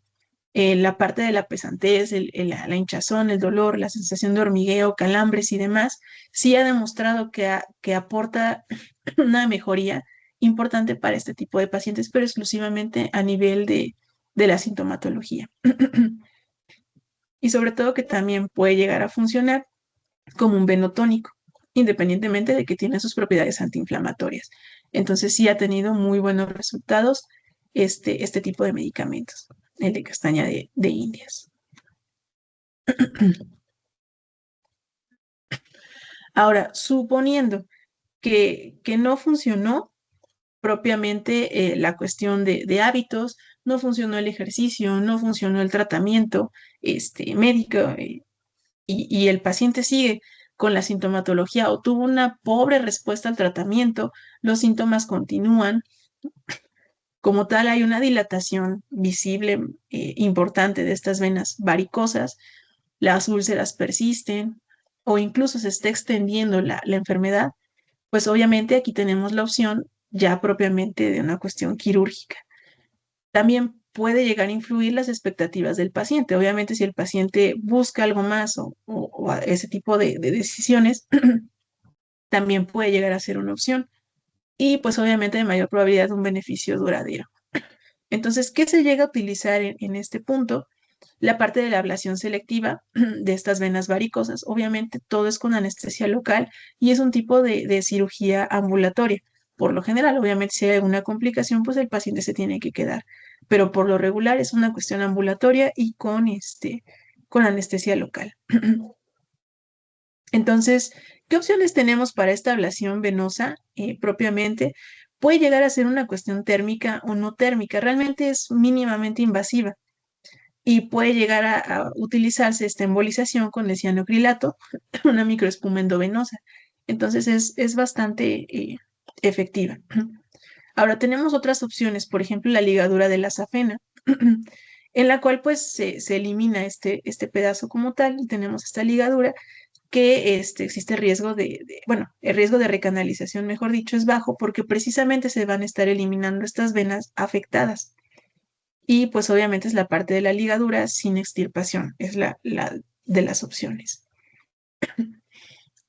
La parte de la pesantez, la hinchazón, el dolor, la sensación de hormigueo, calambres y demás, sí ha demostrado que aporta una mejoría importante para este tipo de pacientes, pero exclusivamente a nivel de la sintomatología. Y sobre todo que también puede llegar a funcionar como un venotónico, independientemente de que tiene sus propiedades antiinflamatorias. Entonces sí ha tenido muy buenos resultados este tipo de medicamentos, el de castaña de Indias. Ahora, suponiendo que no funcionó propiamente la cuestión de hábitos, no funcionó el ejercicio, no funcionó el tratamiento médico, y el paciente sigue con la sintomatología o tuvo una pobre respuesta al tratamiento, los síntomas continúan. Como tal, hay una dilatación visible importante de estas venas varicosas, las úlceras persisten o incluso se está extendiendo la enfermedad, pues obviamente aquí tenemos la opción ya propiamente de una cuestión quirúrgica. También puede llegar a influir las expectativas del paciente. Obviamente, si el paciente busca algo más o ese tipo de decisiones, también puede llegar a ser una opción. Y pues obviamente de mayor probabilidad de un beneficio duradero. Entonces, ¿qué se llega a utilizar en este punto? La parte de la ablación selectiva de estas venas varicosas. Obviamente todo es con anestesia local y es un tipo de cirugía ambulatoria. Por lo general, obviamente si hay alguna complicación, pues el paciente se tiene que quedar. Pero por lo regular es una cuestión ambulatoria y con anestesia local. Entonces, ¿qué opciones tenemos para esta ablación venosa propiamente? Puede llegar a ser una cuestión térmica o no térmica. Realmente es mínimamente invasiva y puede llegar a utilizarse esta embolización con el cianocrilato, una microespuma endovenosa. Entonces es bastante efectiva. Ahora tenemos otras opciones, por ejemplo, la ligadura de la safena, en la cual pues se elimina este pedazo como tal y tenemos esta ligadura que existe riesgo bueno, el riesgo de recanalización, mejor dicho, es bajo porque precisamente se van a estar eliminando estas venas afectadas. Y pues obviamente es la parte de la ligadura sin extirpación, es la de las opciones.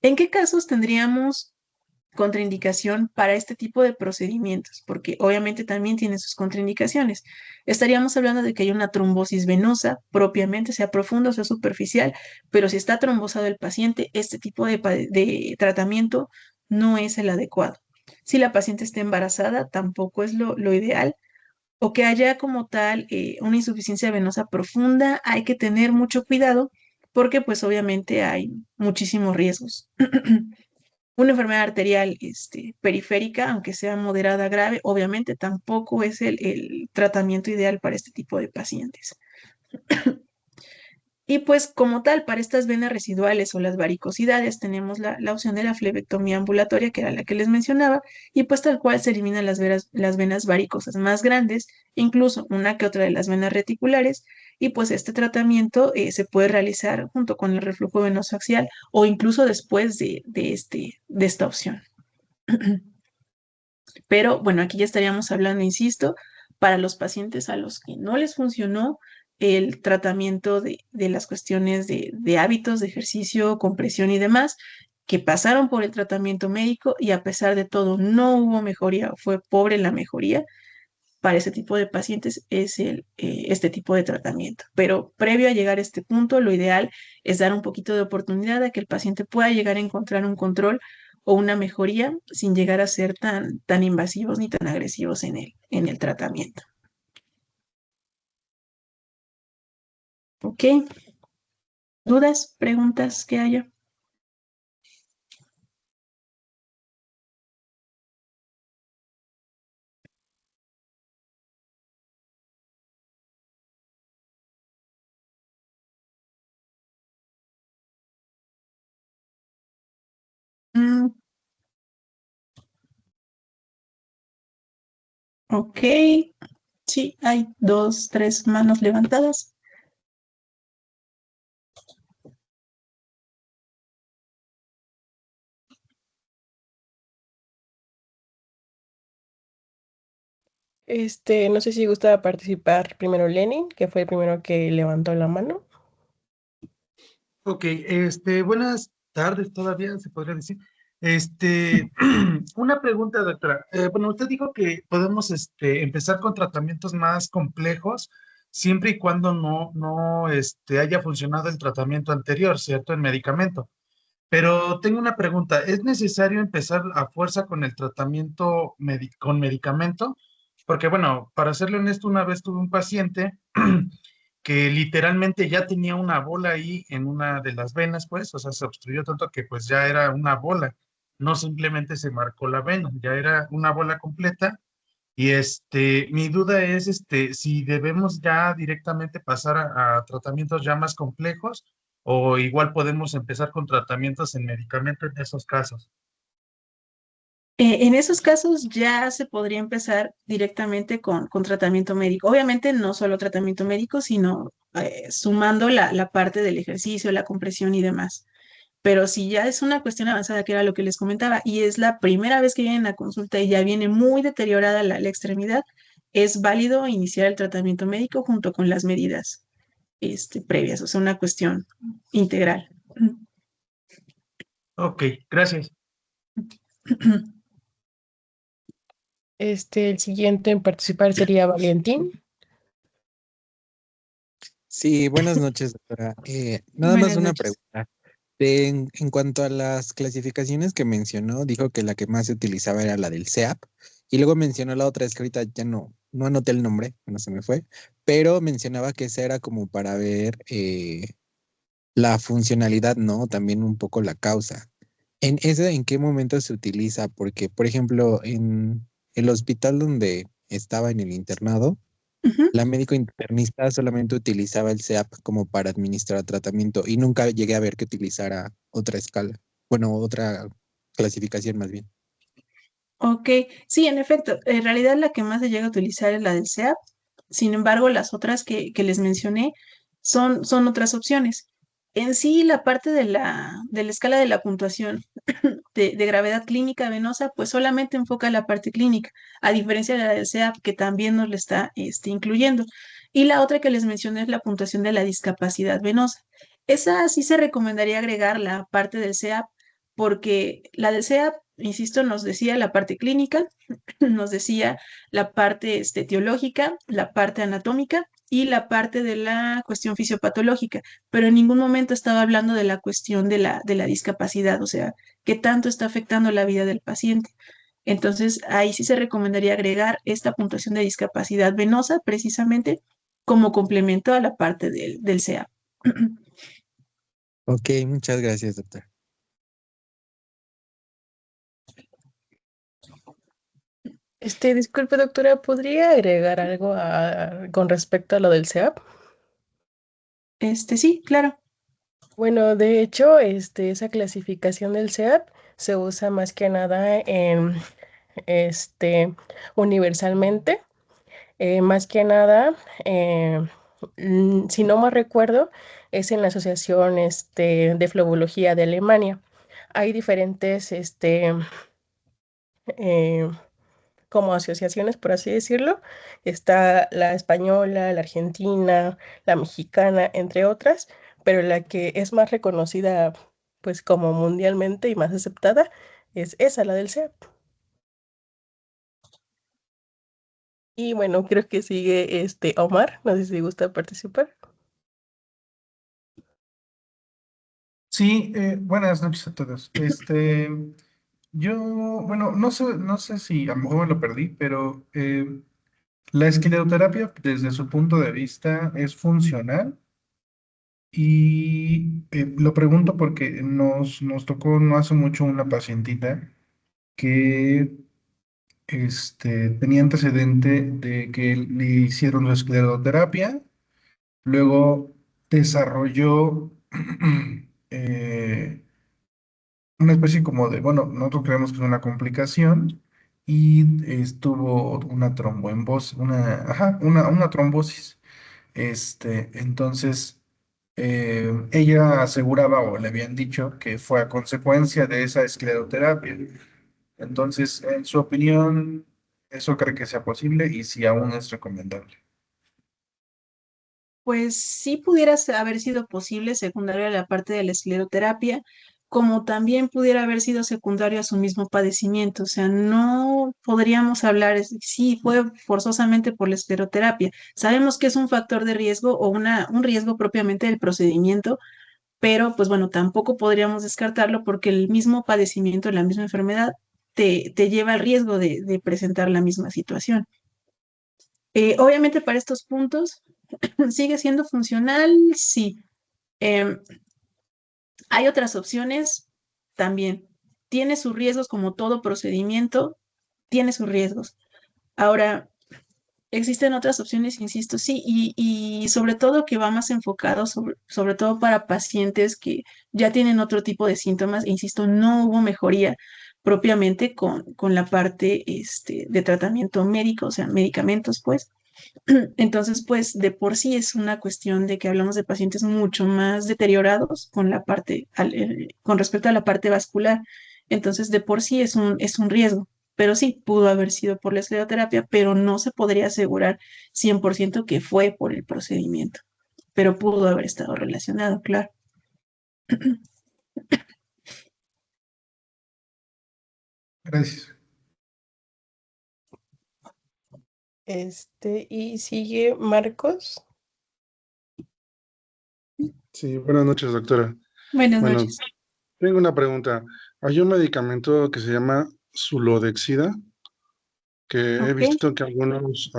¿En qué casos tendríamos contraindicación para este tipo de procedimientos? Porque obviamente también tiene sus contraindicaciones. Estaríamos hablando de que hay una trombosis venosa, propiamente sea profunda o sea superficial, pero si está trombosado el paciente, este tipo de tratamiento no es el adecuado. Si la paciente está embarazada, tampoco es lo ideal o que haya como tal una insuficiencia venosa profunda, hay que tener mucho cuidado porque pues obviamente hay muchísimos riesgos. Una enfermedad arterial periférica, aunque sea moderada grave, obviamente tampoco es el tratamiento ideal para este tipo de pacientes. Y pues como tal, para estas venas residuales o las varicosidades tenemos la opción de la flebectomía ambulatoria, que era la que les mencionaba, y pues tal cual se eliminan las venas varicosas más grandes, incluso una que otra de las venas reticulares, y pues este tratamiento se puede realizar junto con el reflujo venoso axial o incluso después de esta opción. Pero bueno, aquí ya estaríamos hablando, insisto, para los pacientes a los que no les funcionó, el tratamiento de las cuestiones de hábitos de ejercicio, compresión y demás, que pasaron por el tratamiento médico y a pesar de todo no hubo mejoría, fue pobre la mejoría. Para ese tipo de pacientes es este tipo de tratamiento. Pero previo a llegar a este punto, lo ideal es dar un poquito de oportunidad a que el paciente pueda llegar a encontrar un control o una mejoría sin llegar a ser tan invasivos ni tan agresivos en el tratamiento. ¿Ok? ¿Dudas, preguntas que haya? Mm, ok, sí, hay dos, tres manos levantadas. No sé si gusta participar primero Lenin, que fue el primero que levantó la mano. Ok, buenas tardes todavía, se podría decir. Una pregunta, doctora. Bueno, usted dijo que podemos, empezar con tratamientos más complejos siempre y cuando no, haya funcionado el tratamiento anterior, ¿cierto? El medicamento. Pero tengo una pregunta. ¿Es necesario empezar a fuerza con el tratamiento con medicamento? Porque, bueno, para serle honesto, una vez tuve un paciente que literalmente ya tenía una bola ahí en una de las venas, pues, o sea, se obstruyó tanto que pues ya era una bola, no simplemente se marcó la vena, ya era una bola completa. Y mi duda es, si debemos ya directamente pasar a tratamientos ya más complejos o igual podemos empezar con tratamientos en medicamento en esos casos. En esos casos ya se podría empezar directamente con tratamiento médico. Obviamente no solo tratamiento médico, sino sumando la parte del ejercicio, la compresión y demás. Pero si ya es una cuestión avanzada, que era lo que les comentaba, y es la primera vez que vienen a consulta y ya viene muy deteriorada la extremidad, es válido iniciar el tratamiento médico junto con las medidas previas, o sea, una cuestión integral. Ok, gracias. El siguiente en participar sería Valentín. Sí, buenas noches, doctora. Nada más Buenas una noches. pregunta. En cuanto a las clasificaciones que mencionó, dijo que la que más se utilizaba era la del CEAP y luego mencionó la otra, es que ahorita ya no anoté el nombre, no se me fue, pero mencionaba que esa era como para ver la funcionalidad, ¿no? También un poco la causa. ¿En ese en qué momento se utiliza? Porque, por ejemplo, en el hospital donde estaba en el internado, Ujú. la médico internista solamente utilizaba el CEAP como para administrar tratamiento y nunca llegué a ver que utilizara otra escala, bueno, otra clasificación más bien. Ok, sí, en efecto, en realidad la que más se llega a utilizar es la del SEAP. Sin embargo, las otras que les mencioné son otras opciones. En sí, la parte de la escala de la puntuación de gravedad clínica venosa, pues solamente enfoca la parte clínica, a diferencia de la del SEAP, que también nos la está incluyendo. Y la otra que les mencioné es la puntuación de la discapacidad venosa. Esa sí se recomendaría agregar la parte del SEAP, porque la del SEAP, insisto, nos decía la parte clínica, nos decía la parte teológica, la parte anatómica y la parte de la cuestión fisiopatológica, pero en ningún momento estaba hablando de la cuestión de la discapacidad, o sea, qué tanto está afectando la vida del paciente. Entonces, ahí sí se recomendaría agregar esta puntuación de discapacidad venosa precisamente como complemento a la parte del CEA. Ok, muchas gracias, doctor. Disculpe, doctora, ¿podría agregar algo con respecto a lo del CEAP? Sí, claro. Bueno, de hecho, esa clasificación del CEAP se usa más que nada este, universalmente. Más que nada, si no mal recuerdo, es en la Asociación de Flebología de Alemania. Hay diferentes eh, como asociaciones, por así decirlo. Está la española, la argentina, la mexicana, entre otras, pero la que es más reconocida, pues como mundialmente y más aceptada, es esa, la del SEAP. Y bueno, creo que sigue Omar, no sé si gusta participar. Sí, buenas noches a todos. Yo, bueno, no sé si a lo mejor me lo perdí, pero la escleroterapia desde su punto de vista es funcional y lo pregunto porque nos tocó no hace mucho una pacientita que tenía antecedente de que le hicieron la escleroterapia, luego desarrolló eh, una especie como de, bueno, nosotros creemos que es una complicación y estuvo una tromboembosis, una trombosis. Entonces, ella aseguraba o le habían dicho que fue a consecuencia de esa escleroterapia. Entonces, en su opinión, ¿eso cree que sea posible y si aún es recomendable? Pues sí pudiera haber sido posible secundario a la parte de la escleroterapia, como también pudiera haber sido secundario a su mismo padecimiento. O sea, no podríamos hablar, sí, fue forzosamente por la escleroterapia. Sabemos que es un factor de riesgo o un riesgo propiamente del procedimiento, pero pues bueno, tampoco podríamos descartarlo porque el mismo padecimiento, la misma enfermedad, te lleva al riesgo de presentar la misma situación. Obviamente para estos puntos sigue siendo funcional, sí. Em, Hay otras opciones también. Tiene sus riesgos como todo procedimiento, tiene sus riesgos. Ahora, existen otras opciones, insisto, sí, y sobre todo que va más enfocado sobre todo para pacientes que ya tienen otro tipo de síntomas, e insisto, no hubo mejoría propiamente con la parte de tratamiento médico, o sea, medicamentos, pues. Entonces, pues de por sí es una cuestión de que hablamos de pacientes mucho más deteriorados con la parte, con respecto a la parte vascular. Entonces, de por sí es un riesgo. Pero sí, pudo haber sido por la escleroterapia, pero no se podría asegurar 100% que fue por el procedimiento. Pero pudo haber estado relacionado, claro. Gracias. Y sigue Marcos. Sí, buenas noches, doctora. Buenas Bueno, noches. tengo una pregunta. Hay un medicamento que se llama Sulodexida, que he Ok. visto que algunos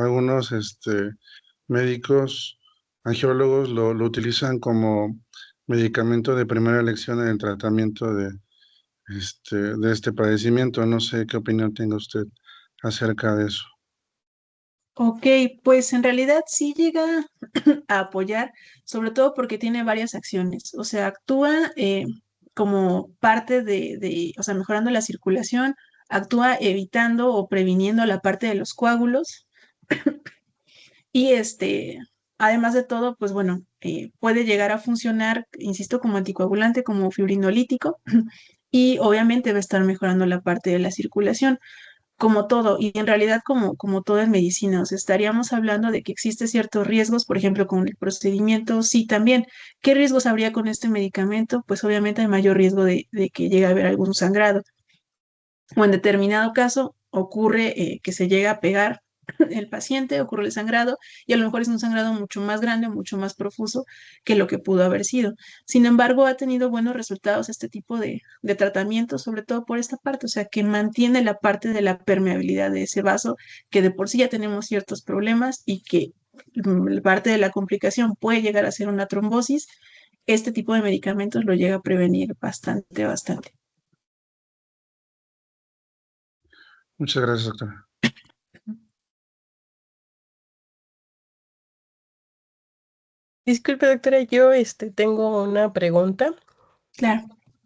médicos, angiólogos lo utilizan como medicamento de primera elección en el tratamiento de este padecimiento. No sé qué opinión tenga usted acerca de eso. Ok, pues en realidad sí llega a apoyar, sobre todo porque tiene varias acciones. O sea, actúa como parte o sea, mejorando la circulación, actúa evitando o previniendo la parte de los coágulos y además de todo, pues bueno, puede llegar a funcionar, insisto, como anticoagulante, como fibrinolítico y obviamente va a estar mejorando la parte de la circulación como todo, y en realidad como todo en medicina, o sea, estaríamos hablando de que existe ciertos riesgos, por ejemplo, con el procedimiento, sí, también. ¿Qué riesgos habría con este medicamento? Pues obviamente hay mayor riesgo de que llegue a haber algún sangrado, o en determinado caso ocurre que se llega a pegar el paciente, ocurre el sangrado, y a lo mejor es un sangrado mucho más grande, mucho más profuso que lo que pudo haber sido. Sin embargo, ha tenido buenos resultados este tipo de tratamiento, sobre todo por esta parte, o sea, que mantiene la parte de la permeabilidad de ese vaso, que de por sí ya tenemos ciertos problemas y que parte de la complicación puede llegar a ser una trombosis. Este tipo de medicamentos lo llega a prevenir bastante, bastante. Muchas gracias, doctora. Disculpe, doctora, yo tengo una pregunta. Claro.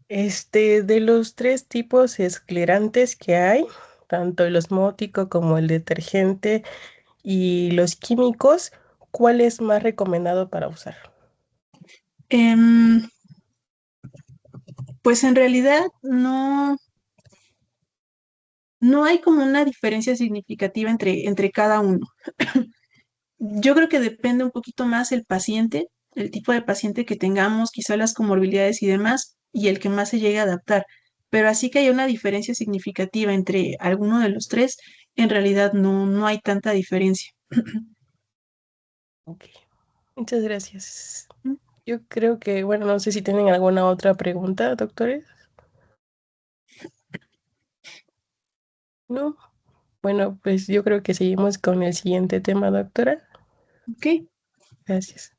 De los tres tipos esclerantes que hay, tanto el osmótico como el detergente y los químicos, ¿cuál es más recomendado para usar? Em, pues en realidad no, no hay como una diferencia significativa entre cada uno. Yo creo que depende un poquito más el paciente, el tipo de paciente que tengamos, quizá las comorbilidades y demás, y el que más se llegue a adaptar. Pero así que haya una diferencia significativa entre alguno de los tres, en realidad no hay tanta diferencia. Ok, muchas gracias. Yo creo que, bueno, no sé si tienen alguna otra pregunta, doctores. No. Bueno, pues yo creo que seguimos con el siguiente tema, doctora. ¿Ok? Gracias.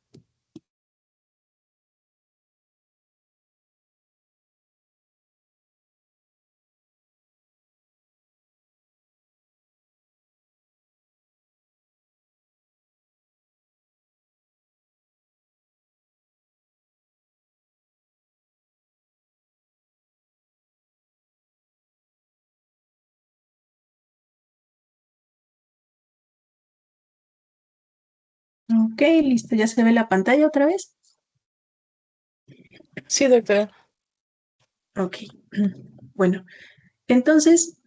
Ok, listo, ya se ve la pantalla otra vez. Sí, doctora. Ok, bueno, entonces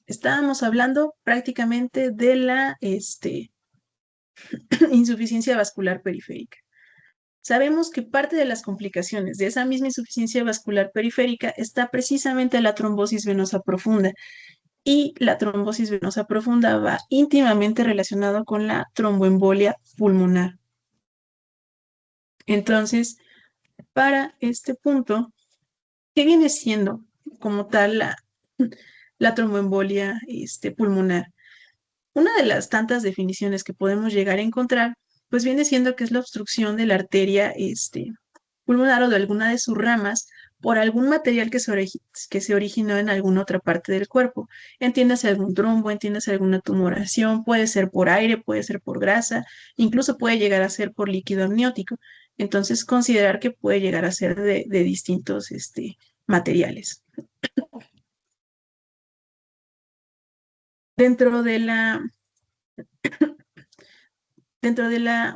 estábamos hablando prácticamente de la insuficiencia vascular periférica. Sabemos que parte de las complicaciones de esa misma insuficiencia vascular periférica está precisamente la trombosis venosa profunda. Y la trombosis venosa profunda va íntimamente relacionado con la tromboembolia pulmonar. Entonces, para este punto, ¿qué viene siendo como tal la tromboembolia pulmonar? Una de las tantas definiciones que podemos llegar a encontrar, pues viene siendo que es la obstrucción de la arteria pulmonar o de alguna de sus ramas por algún material que se originó en alguna otra parte del cuerpo. Entiéndase algún trombo, entiéndase alguna tumoración, puede ser por aire, puede ser por grasa, incluso puede llegar a ser por líquido amniótico. Entonces, considerar que puede llegar a ser de distintos materiales. Dentro de la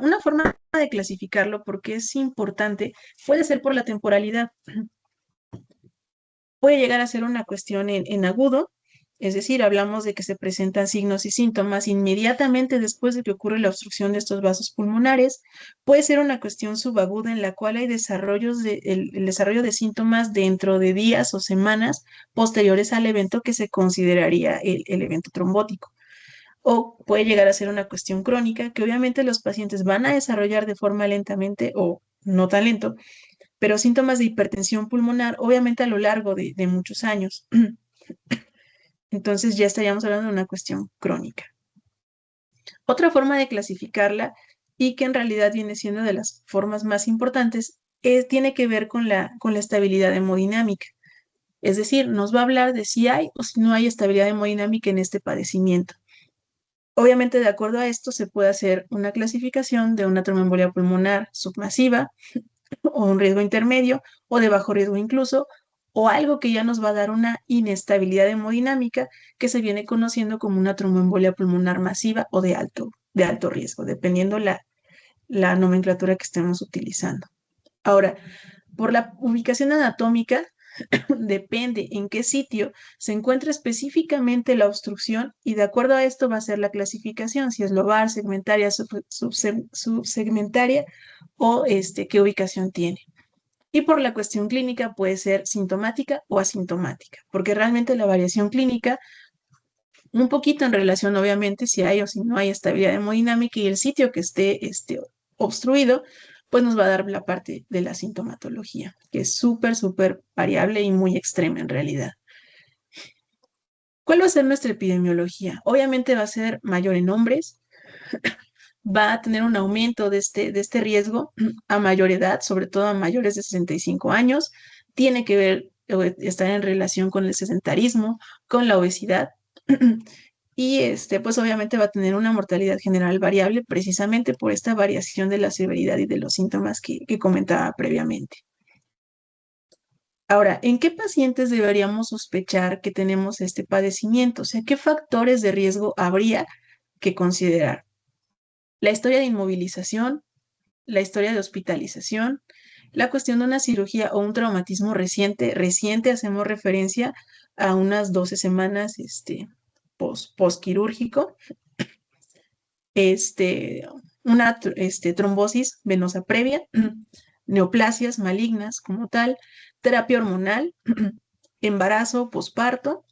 una forma de clasificarlo, porque es importante, puede ser por la temporalidad. Puede llegar a ser una cuestión en agudo, es decir, hablamos de que se presentan signos y síntomas inmediatamente después de que ocurre la obstrucción de estos vasos pulmonares. Puede ser una cuestión subaguda en la cual hay el desarrollo de síntomas dentro de días o semanas posteriores al evento que se consideraría el evento trombótico. O puede llegar a ser una cuestión crónica que obviamente los pacientes van a desarrollar de forma lentamente o no tan lento, pero síntomas de hipertensión pulmonar obviamente a lo largo de muchos años. Entonces ya estaríamos hablando de una cuestión crónica. Otra forma de clasificarla y que en realidad viene siendo de las formas más importantes tiene que ver con la estabilidad hemodinámica. Es decir, nos va a hablar de si hay o si no hay estabilidad hemodinámica en este padecimiento. Obviamente, de acuerdo a esto, se puede hacer una clasificación de una tromboembolia pulmonar submasiva o un riesgo intermedio o de bajo riesgo incluso, o algo que ya nos va a dar una inestabilidad hemodinámica que se viene conociendo como una tromboembolia pulmonar masiva o de alto riesgo, dependiendo la nomenclatura que estemos utilizando. Ahora, por la ubicación anatómica, depende en qué sitio se encuentra específicamente la obstrucción y de acuerdo a esto va a ser la clasificación, si es lobar, segmentaria, subsegmentaria o qué ubicación tiene. Y por la cuestión clínica puede ser sintomática o asintomática, porque realmente la variación clínica, un poquito en relación obviamente si hay o si no hay estabilidad hemodinámica y el sitio que esté obstruido, pues nos va a dar la parte de la sintomatología, que es súper variable y muy extrema en realidad. ¿Cuál va a ser nuestra epidemiología? Obviamente va a ser mayor en hombres, va a tener un aumento de este riesgo a mayor edad, sobre todo a mayores de 65 años, tiene que ver o estar en relación con el sedentarismo, con la obesidad. Y pues obviamente va a tener una mortalidad general variable precisamente por esta variación de la severidad y de los síntomas que comentaba previamente. Ahora, ¿en qué pacientes deberíamos sospechar que tenemos este padecimiento? O sea, ¿qué factores de riesgo habría que considerar? La historia de inmovilización, la historia de hospitalización, la cuestión de una cirugía o un traumatismo reciente hacemos referencia a unas 12 semanas postquirúrgico, este, una trombosis venosa previa, neoplasias malignas como tal, terapia hormonal, embarazo, posparto,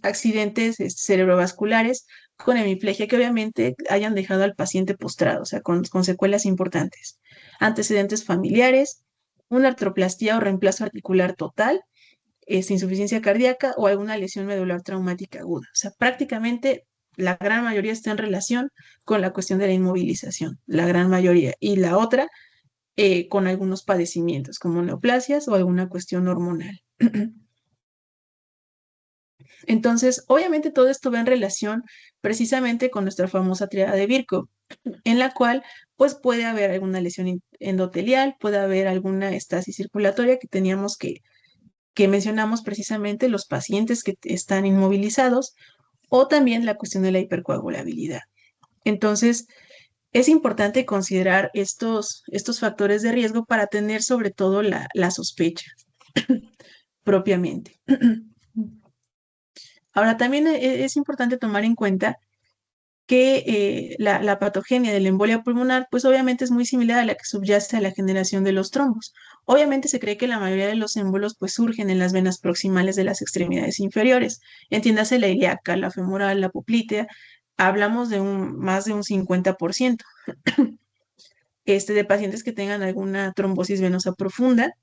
accidentes cerebrovasculares con hemiplegia que obviamente hayan dejado al paciente postrado, o sea, con secuelas importantes, antecedentes familiares, una artroplastía o reemplazo articular total, insuficiencia cardíaca o alguna lesión medular traumática aguda. O sea, prácticamente la gran mayoría está en relación con la cuestión de la inmovilización, la gran mayoría. Y la otra, con algunos padecimientos como neoplasias o alguna cuestión hormonal. Entonces, obviamente todo esto va en relación precisamente con nuestra famosa triada de Virchow, en la cual pues puede haber alguna lesión endotelial, puede haber alguna estasis circulatoria que mencionamos precisamente los pacientes que están inmovilizados o también la cuestión de la hipercoagulabilidad. Entonces, es importante considerar estos factores de riesgo para tener sobre todo la sospecha propiamente. Ahora, también es importante tomar en cuenta que la patogenia de la embolia pulmonar, pues obviamente es muy similar a la que subyace a la generación de los trombos. Obviamente se cree que la mayoría de los émbolos pues surgen en las venas proximales de las extremidades inferiores, entiéndase la ilíaca, la femoral, la poplitea, hablamos de más de un 50% de pacientes que tengan alguna trombosis venosa profunda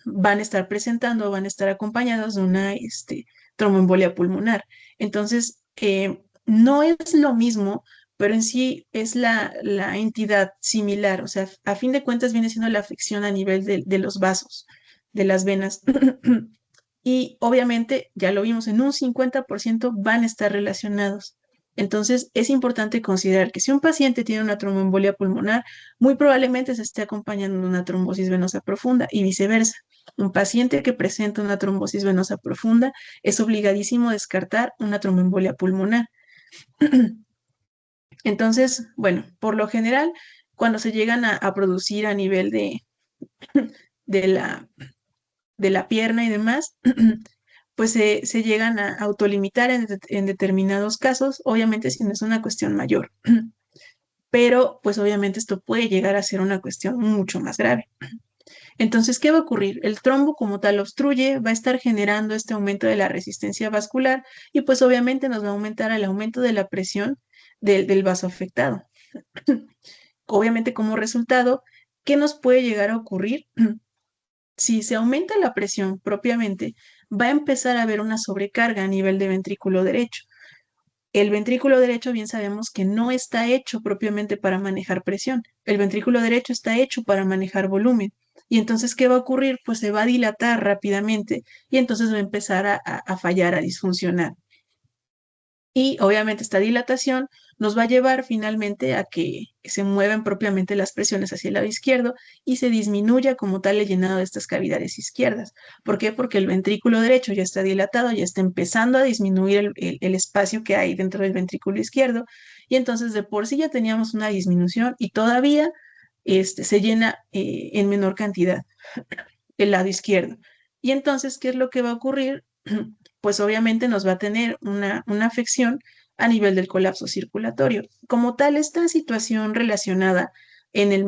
van a estar presentando, van a estar acompañados de una tromboembolia pulmonar. Entonces, no es lo mismo, pero en sí es la entidad similar, o sea, a fin de cuentas viene siendo la afección a nivel de los vasos, de las venas. Y obviamente, ya lo vimos, en un 50% van a estar relacionados. Entonces, es importante considerar que si un paciente tiene una tromboembolia pulmonar, muy probablemente se esté acompañando de una trombosis venosa profunda y viceversa. Un paciente que presenta una trombosis venosa profunda es obligadísimo descartar una tromboembolia pulmonar. Entonces, bueno, por lo general, cuando se llegan a producir a nivel de la pierna y demás, pues se llegan a autolimitar en determinados casos, obviamente si no es una cuestión mayor. Pero pues obviamente esto puede llegar a ser una cuestión mucho más grave. Entonces, ¿qué va a ocurrir? El trombo como tal obstruye, va a estar generando este aumento de la resistencia vascular y pues obviamente nos va a aumentar el aumento de la presión del vaso afectado. Obviamente como resultado, ¿qué nos puede llegar a ocurrir? Si se aumenta la presión propiamente, va a empezar a haber una sobrecarga a nivel de ventrículo derecho. El ventrículo derecho bien sabemos que no está hecho propiamente para manejar presión. El ventrículo derecho está hecho para manejar volumen. Y entonces, ¿qué va a ocurrir? Pues se va a dilatar rápidamente y entonces va a empezar a fallar, a disfuncionar. Y obviamente esta dilatación nos va a llevar finalmente a que se muevan propiamente las presiones hacia el lado izquierdo y se disminuya como tal el llenado de estas cavidades izquierdas. ¿Por qué? Porque el ventrículo derecho ya está dilatado, ya está empezando a disminuir el espacio que hay dentro del ventrículo izquierdo y entonces de por sí ya teníamos una disminución y todavía se llena en menor cantidad el lado izquierdo. Y entonces, ¿qué es lo que va a ocurrir? Pues obviamente nos va a tener una afección a nivel del colapso circulatorio. Como tal, esta situación relacionada en el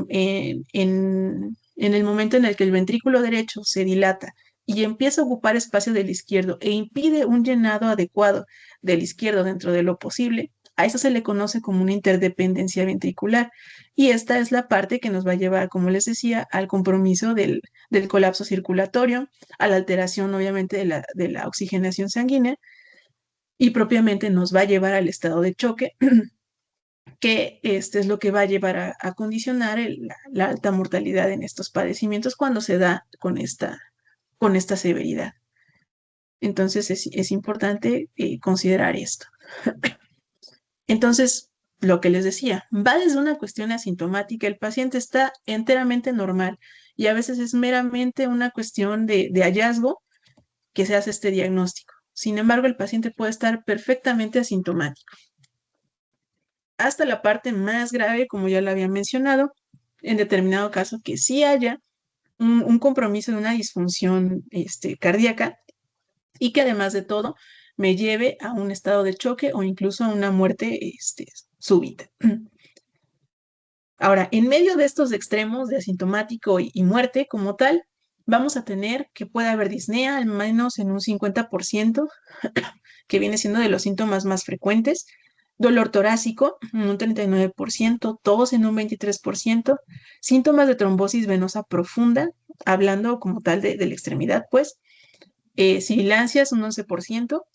momento en el que el ventrículo derecho se dilata y empieza a ocupar espacio del izquierdo e impide un llenado adecuado del izquierdo dentro de lo posible, a eso se le conoce como una interdependencia ventricular. Y esta es la parte que nos va a llevar, como les decía, al compromiso del colapso circulatorio, a la alteración obviamente de la oxigenación sanguínea y propiamente nos va a llevar al estado de choque, que este es lo que va a llevar a condicionar la alta mortalidad en estos padecimientos cuando se da con esta severidad. Entonces es importante considerar esto. Entonces, lo que les decía, va desde una cuestión asintomática, el paciente está enteramente normal y a veces es meramente una cuestión de hallazgo que se hace este diagnóstico. Sin embargo, el paciente puede estar perfectamente asintomático. Hasta la parte más grave, como ya lo había mencionado, en determinado caso que sí haya un compromiso de una disfunción cardíaca y que además de todo me lleve a un estado de choque o incluso a una muerte súbita. Ahora, en medio de estos extremos de asintomático y muerte como tal, vamos a tener que puede haber disnea al menos en un 50%, que viene siendo de los síntomas más frecuentes, dolor torácico en un 39%, tos en un 23%, síntomas de trombosis venosa profunda, hablando como tal de la extremidad, pues, sibilancias un 11%,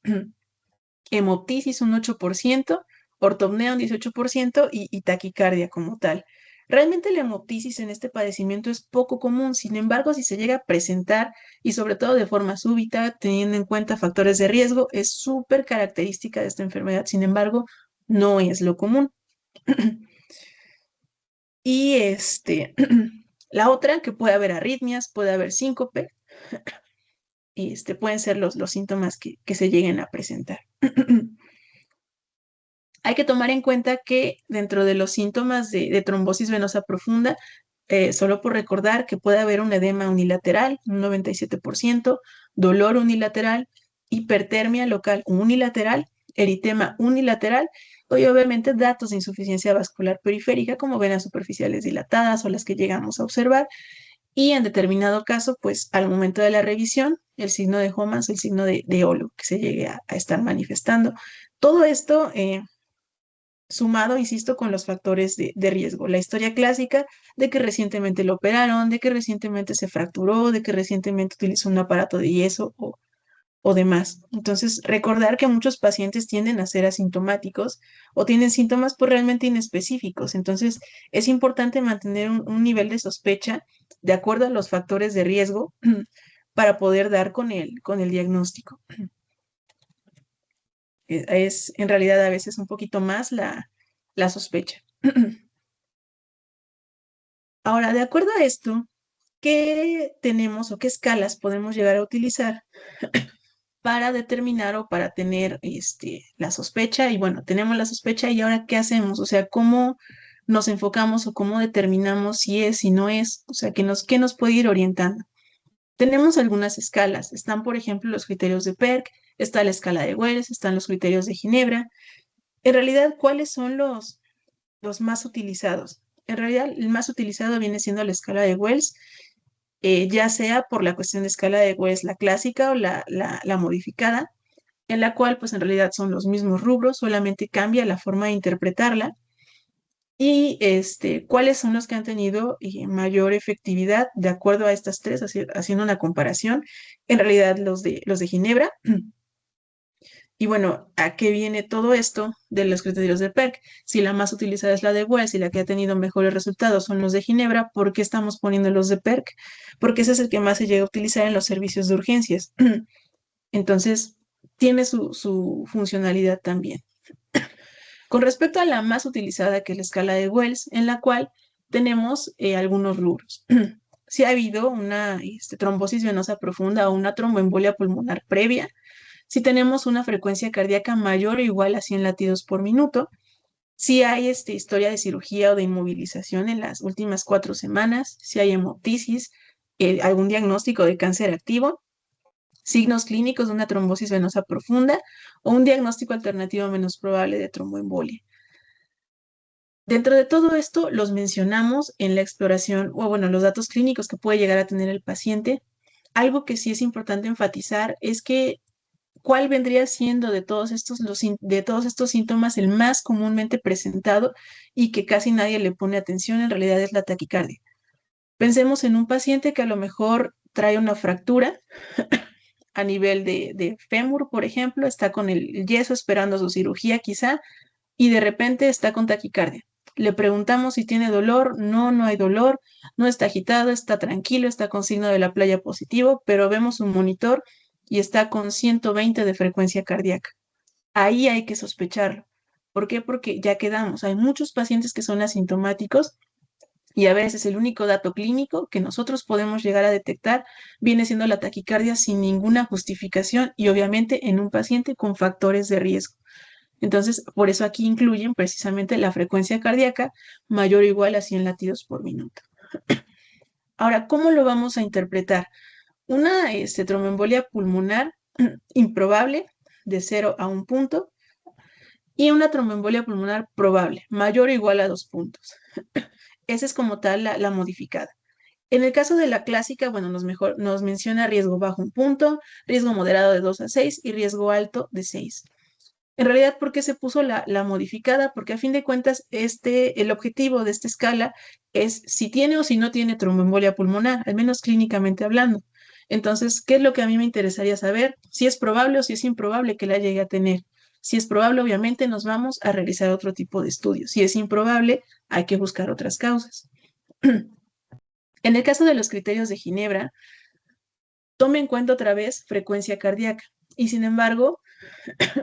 hemoptisis un 8%, ortopnea un 18% y taquicardia como tal. Realmente la hemoptisis en este padecimiento es poco común, sin embargo, si se llega a presentar y sobre todo de forma súbita, teniendo en cuenta factores de riesgo, es súper característica de esta enfermedad, sin embargo, no es lo común. Y la otra, que puede haber arritmias, puede haber síncope, y pueden ser los síntomas que se lleguen a presentar. Hay que tomar en cuenta que dentro de los síntomas de trombosis venosa profunda, solo por recordar que puede haber un edema unilateral, un 97%, dolor unilateral, hipertermia local unilateral, eritema unilateral, y obviamente datos de insuficiencia vascular periférica como venas superficiales dilatadas o las que llegamos a observar. Y en determinado caso, pues al momento de la revisión, el signo de Homans, el signo de Olo que se llegue a estar manifestando. Todo esto sumado, insisto, con los factores de riesgo. La historia clásica de que recientemente lo operaron, de que recientemente se fracturó, de que recientemente utilizó un aparato de yeso o demás. Entonces, recordar que muchos pacientes tienden a ser asintomáticos o tienen síntomas pues realmente inespecíficos. Entonces, es importante mantener un nivel de sospecha de acuerdo a los factores de riesgo para poder dar con el diagnóstico. Es en realidad a veces un poquito más la sospecha. Ahora, de acuerdo a esto, ¿qué tenemos o qué escalas podemos llegar a utilizar para determinar o para tener la sospecha? Y bueno, tenemos la sospecha y ahora, ¿qué hacemos? O sea, ¿cómo nos enfocamos o cómo determinamos si es, si no es? O sea, ¿qué nos puede ir orientando? Tenemos algunas escalas. Están, por ejemplo, los criterios de PERC, está la escala de Wells, están los criterios de Ginebra. En realidad, ¿cuáles son los más utilizados? En realidad, el más utilizado viene siendo la escala de Wells, ya sea por la cuestión de escala de Wells, la clásica o la modificada, en la cual pues en realidad son los mismos rubros, solamente cambia la forma de interpretarla. Y cuáles son los que han tenido mayor efectividad de acuerdo a estas tres, haciendo una comparación. En realidad, los de Ginebra. Y bueno, ¿a qué viene todo esto de los criterios de PERC? Si la más utilizada es la de Wells y la que ha tenido mejores resultados son los de Ginebra, ¿por qué estamos poniendo los de PERC? Porque ese es el que más se llega a utilizar en los servicios de urgencias. Entonces, tiene su funcionalidad también. Con respecto a la más utilizada, que es la escala de Wells, en la cual tenemos algunos rubros. Si ha habido una trombosis venosa profunda o una tromboembolia pulmonar previa, si tenemos una frecuencia cardíaca mayor o igual a 100 latidos por minuto, si hay historia de cirugía o de inmovilización en las últimas 4 semanas, si hay hemoptisis, algún diagnóstico de cáncer activo, signos clínicos de una trombosis venosa profunda o un diagnóstico alternativo menos probable de tromboembolia. Dentro de todo esto, los mencionamos en la exploración, o bueno, los datos clínicos que puede llegar a tener el paciente. Algo que sí es importante enfatizar es que ¿cuál vendría siendo de todos estos síntomas el más comúnmente presentado y que casi nadie le pone atención? En realidad es la taquicardia. Pensemos en un paciente que a lo mejor trae una fractura a nivel de fémur, por ejemplo, está con el yeso esperando su cirugía quizá, y de repente está con taquicardia. Le preguntamos si tiene dolor, no hay dolor, no está agitado, está tranquilo, está con signo de la playa positivo, pero vemos un monitor y está con 120 de frecuencia cardíaca. Ahí hay que sospecharlo. ¿Por qué? Porque ya quedamos. Hay muchos pacientes que son asintomáticos y a veces el único dato clínico que nosotros podemos llegar a detectar viene siendo la taquicardia sin ninguna justificación y obviamente en un paciente con factores de riesgo. Entonces, por eso aquí incluyen precisamente la frecuencia cardíaca mayor o igual a 100 latidos por minuto. Ahora, ¿cómo lo vamos a interpretar? Una tromboembolia pulmonar improbable de 0 a 1 punto y una tromboembolia pulmonar probable, mayor o igual a 2 puntos. Esa es como tal la modificada. En el caso de la clásica, bueno, nos menciona riesgo bajo 1 punto, riesgo moderado de 2 a 6 y riesgo alto de 6. En realidad, ¿por qué se puso la modificada? Porque a fin de cuentas, el objetivo de esta escala es si tiene o si no tiene tromboembolia pulmonar, al menos clínicamente hablando. Entonces, ¿qué es lo que a mí me interesaría saber? Si es probable o si es improbable que la llegue a tener. Si es probable, obviamente nos vamos a realizar otro tipo de estudios. Si es improbable, hay que buscar otras causas. En el caso de los criterios de Ginebra, tome en cuenta otra vez frecuencia cardíaca. Y sin embargo,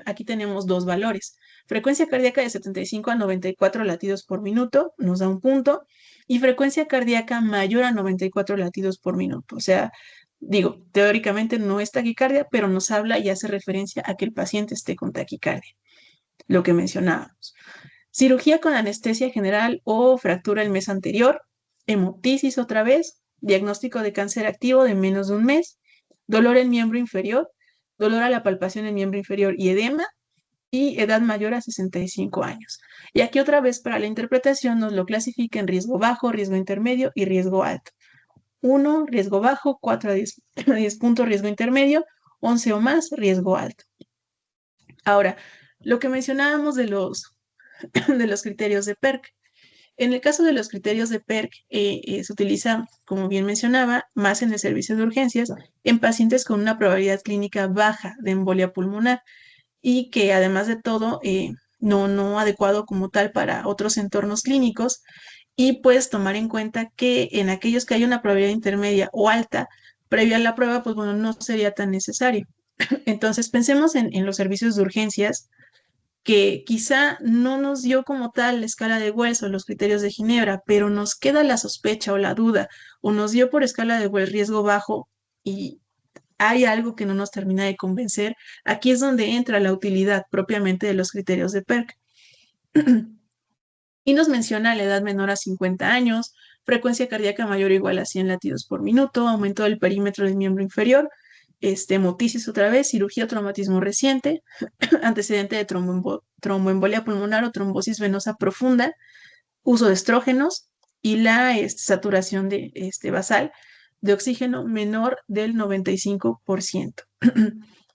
aquí tenemos dos valores. Frecuencia cardíaca de 75 a 94 latidos por minuto nos da 1 punto y frecuencia cardíaca mayor a 94 latidos por minuto. O sea, digo, teóricamente no es taquicardia, pero nos habla y hace referencia a que el paciente esté con taquicardia, lo que mencionábamos. Cirugía con anestesia general o fractura el mes anterior, hemoptisis otra vez, diagnóstico de cáncer activo de menos de 1 mes, dolor en miembro inferior, dolor a la palpación en miembro inferior y edema, y edad mayor a 65 años. Y aquí otra vez para la interpretación nos lo clasifica en riesgo bajo, riesgo intermedio y riesgo alto. 1, riesgo bajo, 4 a 10, 10 puntos, riesgo intermedio, 11 o más, riesgo alto. Ahora, lo que mencionábamos de los criterios de PERC. En el caso de los criterios de PERC, se utiliza, como bien mencionaba, más en el servicio de urgencias en pacientes con una probabilidad clínica baja de embolia pulmonar y que además de todo, no adecuado como tal para otros entornos clínicos. Y pues tomar en cuenta que en aquellos que hay una probabilidad intermedia o alta, previa a la prueba, pues bueno, no sería tan necesario. Entonces pensemos en los servicios de urgencias, que quizá no nos dio como tal la escala de Wells o los criterios de Ginebra, pero nos queda la sospecha o la duda, o nos dio por escala de Wells riesgo bajo y hay algo que no nos termina de convencer. Aquí es donde entra la utilidad propiamente de los criterios de PERC. Y nos menciona la edad menor a 50 años, frecuencia cardíaca mayor o igual a 100 latidos por minuto, aumento del perímetro del miembro inferior, hemoptisis otra vez, cirugía o traumatismo reciente, antecedente de tromboembolia pulmonar o trombosis venosa profunda, uso de estrógenos y la saturación de, basal de oxígeno menor del 95%.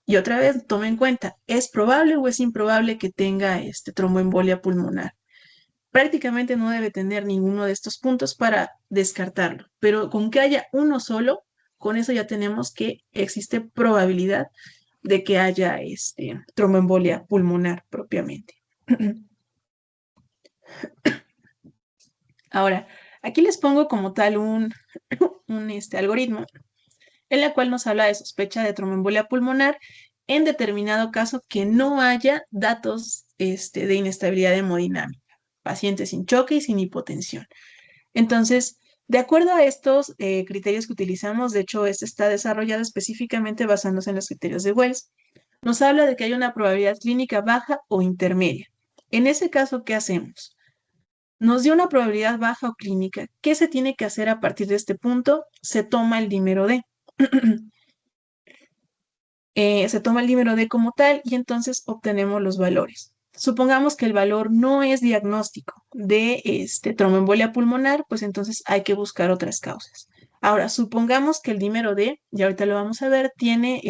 Y otra vez, tome en cuenta, ¿es probable o es improbable que tenga tromboembolia pulmonar? Prácticamente no debe tener ninguno de estos puntos para descartarlo, pero con que haya uno solo, con eso ya tenemos que existe probabilidad de que haya tromboembolia pulmonar propiamente. Ahora, aquí les pongo como tal un algoritmo en la cual nos habla de sospecha de tromboembolia pulmonar en determinado caso que no haya datos de inestabilidad hemodinámica, pacientes sin choque y sin hipotensión. Entonces, de acuerdo a estos criterios que utilizamos, de hecho, este está desarrollado específicamente basándose en los criterios de Wells, nos habla de que hay una probabilidad clínica baja o intermedia. En ese caso, ¿qué hacemos? Nos dio una probabilidad baja o clínica. ¿Qué se tiene que hacer a partir de este punto? Se toma el dímero D. Se toma el dímero D como tal y entonces obtenemos los valores. Supongamos que el valor no es diagnóstico de tromboembolia pulmonar, pues entonces hay que buscar otras causas. Ahora, supongamos que el dímero D, y ahorita lo vamos a ver, tiene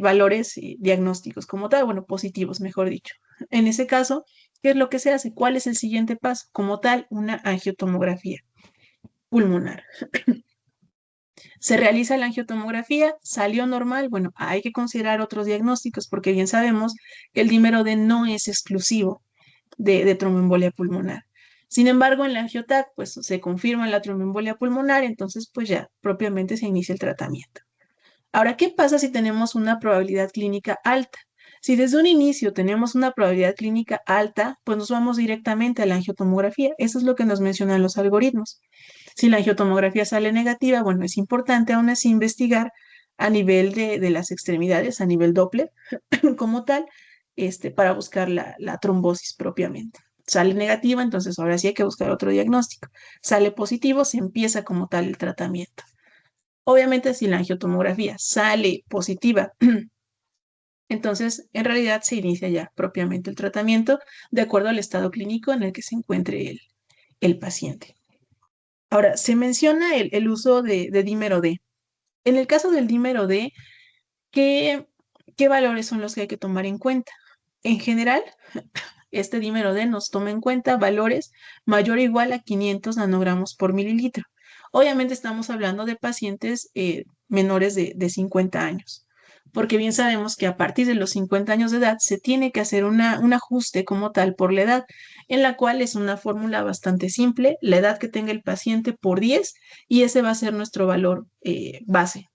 valores diagnósticos como tal, bueno, positivos, mejor dicho. En ese caso, ¿qué es lo que se hace? ¿Cuál es el siguiente paso? Como tal, una angiotomografía pulmonar. Se realiza la angiotomografía, salió normal, bueno, hay que considerar otros diagnósticos porque bien sabemos que el dímero D no es exclusivo de tromboembolia pulmonar. Sin embargo, en la angiotac, pues se confirma la tromboembolia pulmonar, entonces pues ya propiamente se inicia el tratamiento. Ahora, ¿qué pasa si tenemos una probabilidad clínica alta? Si desde un inicio tenemos una probabilidad clínica alta, pues nos vamos directamente a la angiotomografía. Eso es lo que nos mencionan los algoritmos. Si la angiotomografía sale negativa, bueno, es importante aún así investigar a nivel de las extremidades, a nivel Doppler, como tal, para buscar la trombosis propiamente. Sale negativa, entonces ahora sí hay que buscar otro diagnóstico. Sale positivo, se empieza como tal el tratamiento. Obviamente, si la angiotomografía sale positiva, entonces en realidad se inicia ya propiamente el tratamiento de acuerdo al estado clínico en el que se encuentre el paciente. Ahora, se menciona el uso de dímero D. En el caso del dímero D, ¿qué valores son los que hay que tomar en cuenta? En general, este dímero D nos toma en cuenta valores mayor o igual a 500 nanogramos por mililitro. Obviamente estamos hablando de pacientes menores de 50 años, porque bien sabemos que a partir de los 50 años de edad se tiene que hacer un ajuste como tal por la edad, en la cual es una fórmula bastante simple, la edad que tenga el paciente por 10 y ese va a ser nuestro valor base.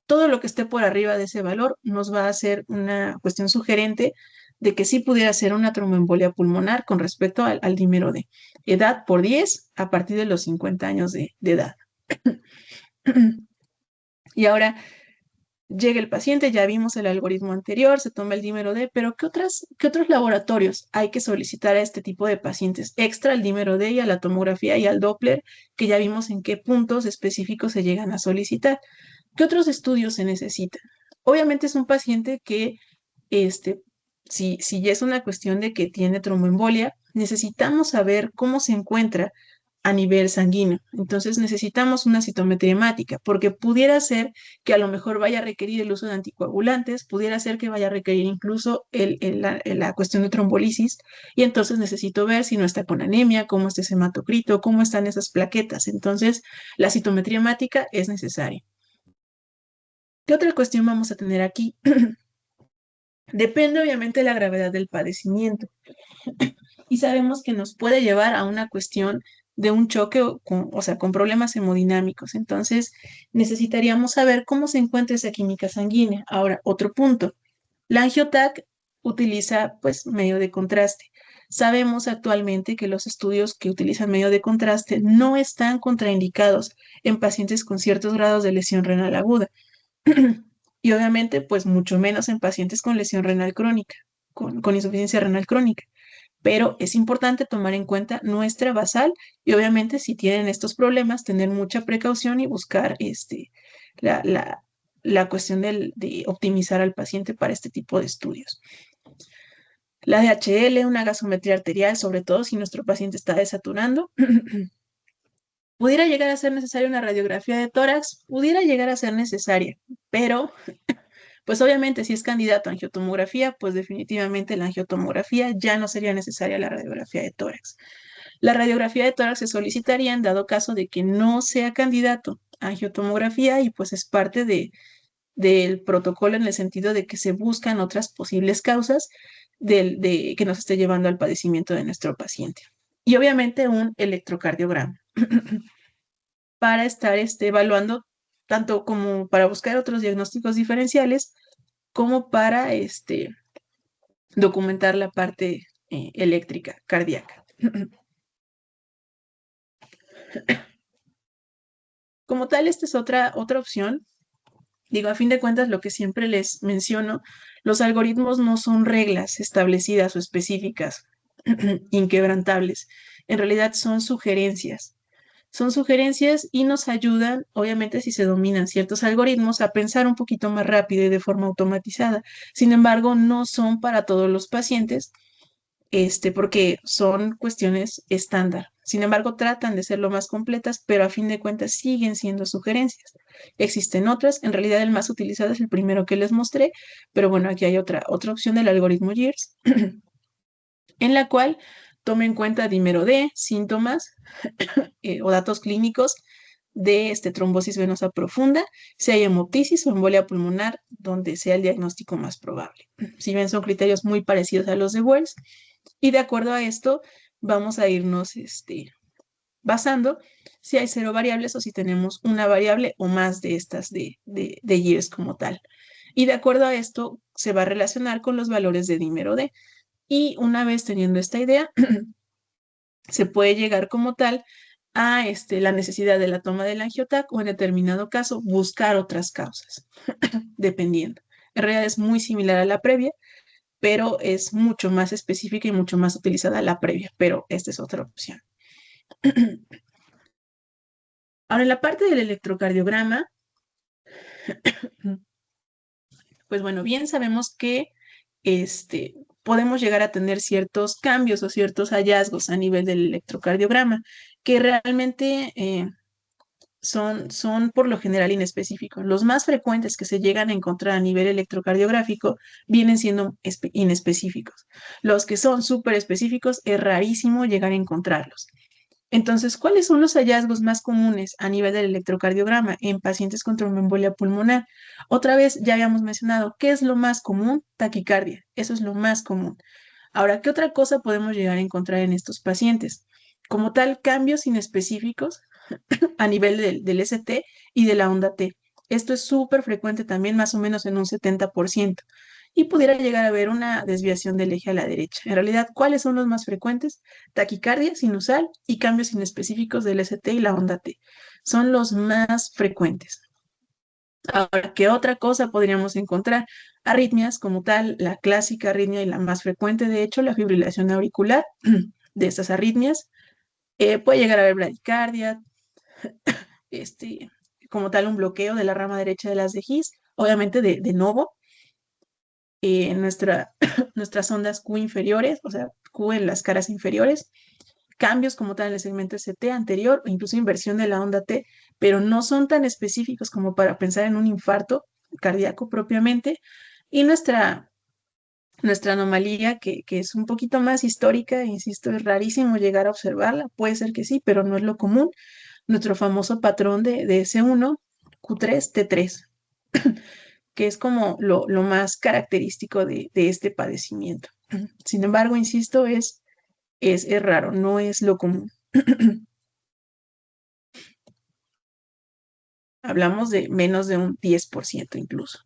Todo lo que esté por arriba de ese valor nos va a hacer una cuestión sugerente de que sí pudiera ser una tromboembolia pulmonar con respecto al dímero D. Edad por 10 a partir de los 50 años de edad. Y ahora llega el paciente, ya vimos el algoritmo anterior, se toma el dímero D, pero ¿qué otros laboratorios hay que solicitar a este tipo de pacientes? Extra al dímero D y a la tomografía y al Doppler, que ya vimos en qué puntos específicos se llegan a solicitar. ¿Qué otros estudios se necesitan? Obviamente es un paciente que, si ya es una cuestión de que tiene tromboembolia, necesitamos saber cómo se encuentra a nivel sanguíneo. Entonces necesitamos una citometría hemática, porque pudiera ser que a lo mejor vaya a requerir el uso de anticoagulantes, pudiera ser que vaya a requerir incluso la cuestión de trombolisis, y entonces necesito ver si no está con anemia, cómo está ese hematocrito, cómo están esas plaquetas. Entonces, la citometría hemática es necesaria. ¿Qué otra cuestión vamos a tener aquí? Depende obviamente de la gravedad del padecimiento y sabemos que nos puede llevar a una cuestión de un choque, o sea, con problemas hemodinámicos. Entonces, necesitaríamos saber cómo se encuentra esa química sanguínea. Ahora, otro punto. La angiotac utiliza, pues, medio de contraste. Sabemos actualmente que los estudios que utilizan medio de contraste no están contraindicados en pacientes con ciertos grados de lesión renal aguda. Y obviamente, pues mucho menos en pacientes con lesión renal crónica, con insuficiencia renal crónica. Pero es importante tomar en cuenta nuestra basal y obviamente si tienen estos problemas, tener mucha precaución y buscar la, la, la cuestión de optimizar al paciente para este tipo de estudios. La DHL, una gasometría arterial, sobre todo si nuestro paciente está desaturando. Pudiera llegar a ser necesaria una radiografía de tórax, pudiera llegar a ser necesaria, pero pues obviamente si es candidato a angiotomografía, pues definitivamente la angiotomografía ya no sería necesaria la radiografía de tórax. La radiografía de tórax se solicitaría en dado caso de que no sea candidato a angiotomografía y pues es parte del protocolo en el sentido de que se buscan otras posibles causas que nos esté llevando al padecimiento de nuestro paciente. Y obviamente un electrocardiograma para estar evaluando tanto como para buscar otros diagnósticos diferenciales como para documentar la parte eléctrica cardíaca. Como tal, esta es otra opción. Digo, a fin de cuentas, lo que siempre les menciono, los algoritmos no son reglas establecidas o específicas, inquebrantables. En realidad son sugerencias. Son sugerencias y nos ayudan, obviamente, si se dominan ciertos algoritmos, a pensar un poquito más rápido y de forma automatizada. Sin embargo, no son para todos los pacientes, porque son cuestiones estándar. Sin embargo, tratan de ser lo más completas, pero a fin de cuentas siguen siendo sugerencias. Existen otras, en realidad el más utilizado es el primero que les mostré, pero bueno, aquí hay otra opción del algoritmo YEARS, en la cual toma en cuenta dímero D, síntomas o datos clínicos de trombosis venosa profunda, si hay hemoptisis o embolia pulmonar, donde sea el diagnóstico más probable. Si bien son criterios muy parecidos a los de Wells, y de acuerdo a esto vamos a irnos basando si hay 0 variables o si tenemos una variable o más de estas de YEARS como tal. Y de acuerdo a esto se va a relacionar con los valores de dímero D. Y una vez teniendo esta idea, se puede llegar como tal a la necesidad de la toma del angiotac o en determinado caso buscar otras causas, dependiendo. En realidad es muy similar a la previa, pero es mucho más específica y mucho más utilizada la previa, pero esta es otra opción. Ahora, en la parte del electrocardiograma, pues bueno, bien sabemos que podemos llegar a tener ciertos cambios o ciertos hallazgos a nivel del electrocardiograma que realmente son por lo general inespecíficos. Los más frecuentes que se llegan a encontrar a nivel electrocardiográfico vienen siendo inespecíficos. Los que son súper específicos es rarísimo llegar a encontrarlos. Entonces, ¿cuáles son los hallazgos más comunes a nivel del electrocardiograma en pacientes con tromboembolia pulmonar? Otra vez, ya habíamos mencionado, ¿qué es lo más común? Taquicardia. Eso es lo más común. Ahora, ¿qué otra cosa podemos llegar a encontrar en estos pacientes? Como tal, cambios inespecíficos a nivel del ST y de la onda T. Esto es súper frecuente también, más o menos en un 70%. Y pudiera llegar a haber una desviación del eje a la derecha. En realidad, ¿cuáles son los más frecuentes? Taquicardia sinusal y cambios inespecíficos del ST y la onda T. Son los más frecuentes. Ahora, ¿qué otra cosa podríamos encontrar? Arritmias como tal, la clásica arritmia y la más frecuente, de hecho, la fibrilación auricular de estas arritmias. Puede llegar a haber bradicardia, este, como tal un bloqueo de la rama derecha de las de His, obviamente de novo, nuestras ondas Q inferiores, o sea, Q en las caras inferiores, cambios como tal en el segmento ST anterior o incluso inversión de la onda T, pero no son tan específicos como para pensar en un infarto cardíaco propiamente. Y nuestra anomalía, que es un poquito más histórica, insisto, es rarísimo llegar a observarla, puede ser que sí, pero no es lo común, nuestro famoso patrón de S1, Q3, T3, que es como lo más característico de este padecimiento. Sin embargo, insisto, es raro, no es lo común. Hablamos de menos de un 10% incluso.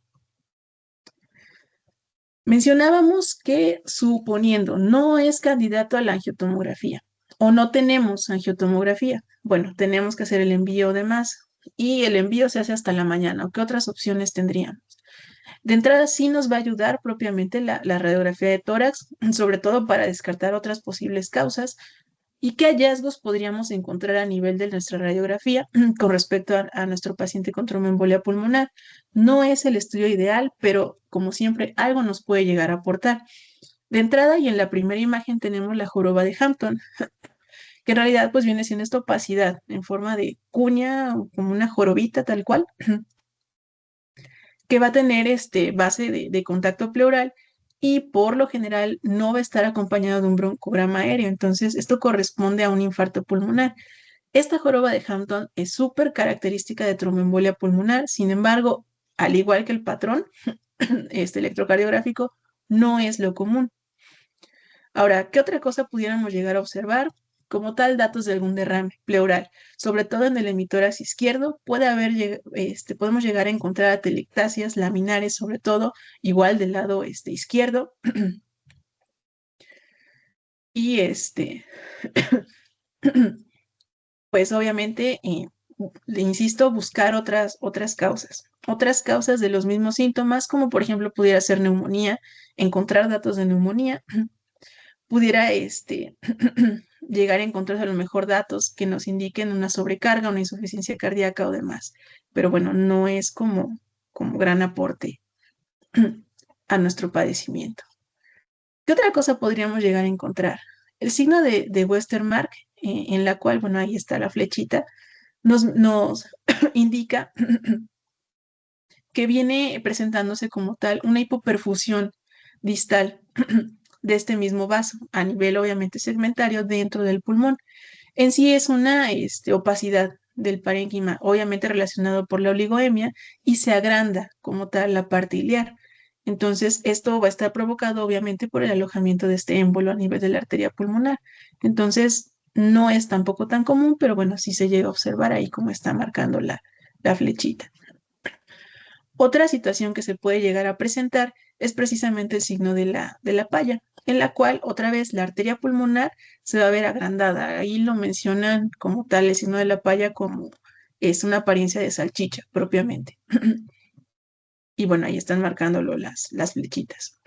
Mencionábamos que suponiendo no es candidato a la angiotomografía o no tenemos angiotomografía, bueno, tenemos que hacer el envío de más y el envío se hace hasta la mañana. ¿O qué otras opciones tendríamos? De entrada sí nos va a ayudar propiamente la radiografía de tórax, sobre todo para descartar otras posibles causas. ¿Y qué hallazgos podríamos encontrar a nivel de nuestra radiografía con respecto a nuestro paciente con tromboembolia pulmonar? No es el estudio ideal, pero como siempre, algo nos puede llegar a aportar. De entrada y en la primera imagen tenemos la joroba de Hampton, que en realidad pues viene siendo esta opacidad en forma de cuña, o como una jorobita tal cual, que va a tener base de contacto pleural y por lo general no va a estar acompañado de un broncograma aéreo. Entonces, esto corresponde a un infarto pulmonar. Esta joroba de Hampton es súper característica de tromboembolia pulmonar. Sin embargo, al igual que el patrón electrocardiográfico, no es lo común. Ahora, ¿qué otra cosa pudiéramos llegar a observar? Como tal, datos de algún derrame pleural, sobre todo en el hemitórax izquierdo, podemos llegar a encontrar atelectasias laminares, sobre todo, igual del lado izquierdo. Y pues obviamente, le insisto, buscar otras causas de los mismos síntomas, como por ejemplo pudiera ser neumonía, encontrar datos de neumonía, pudiera llegar a encontrar a lo mejor datos que nos indiquen una sobrecarga, una insuficiencia cardíaca o demás. Pero bueno, no es como gran aporte a nuestro padecimiento. ¿Qué otra cosa podríamos llegar a encontrar? El signo de Westermarck, en la cual, bueno, ahí está la flechita, nos indica que viene presentándose como tal una hipoperfusión distal de este mismo vaso, a nivel obviamente segmentario dentro del pulmón. En sí es una opacidad del parénquima, obviamente relacionado por la oligoemia, y se agranda como tal la parte iliar. Entonces, esto va a estar provocado obviamente por el alojamiento de este émbolo a nivel de la arteria pulmonar. Entonces, no es tampoco tan común, pero bueno, sí se llega a observar ahí como está marcando la flechita. Otra situación que se puede llegar a presentar es precisamente el signo de la palla, en la cual otra vez la arteria pulmonar se va a ver agrandada. Ahí lo mencionan como tal el signo de la palla como es una apariencia de salchicha propiamente. Y bueno, ahí están marcándolo las flechitas.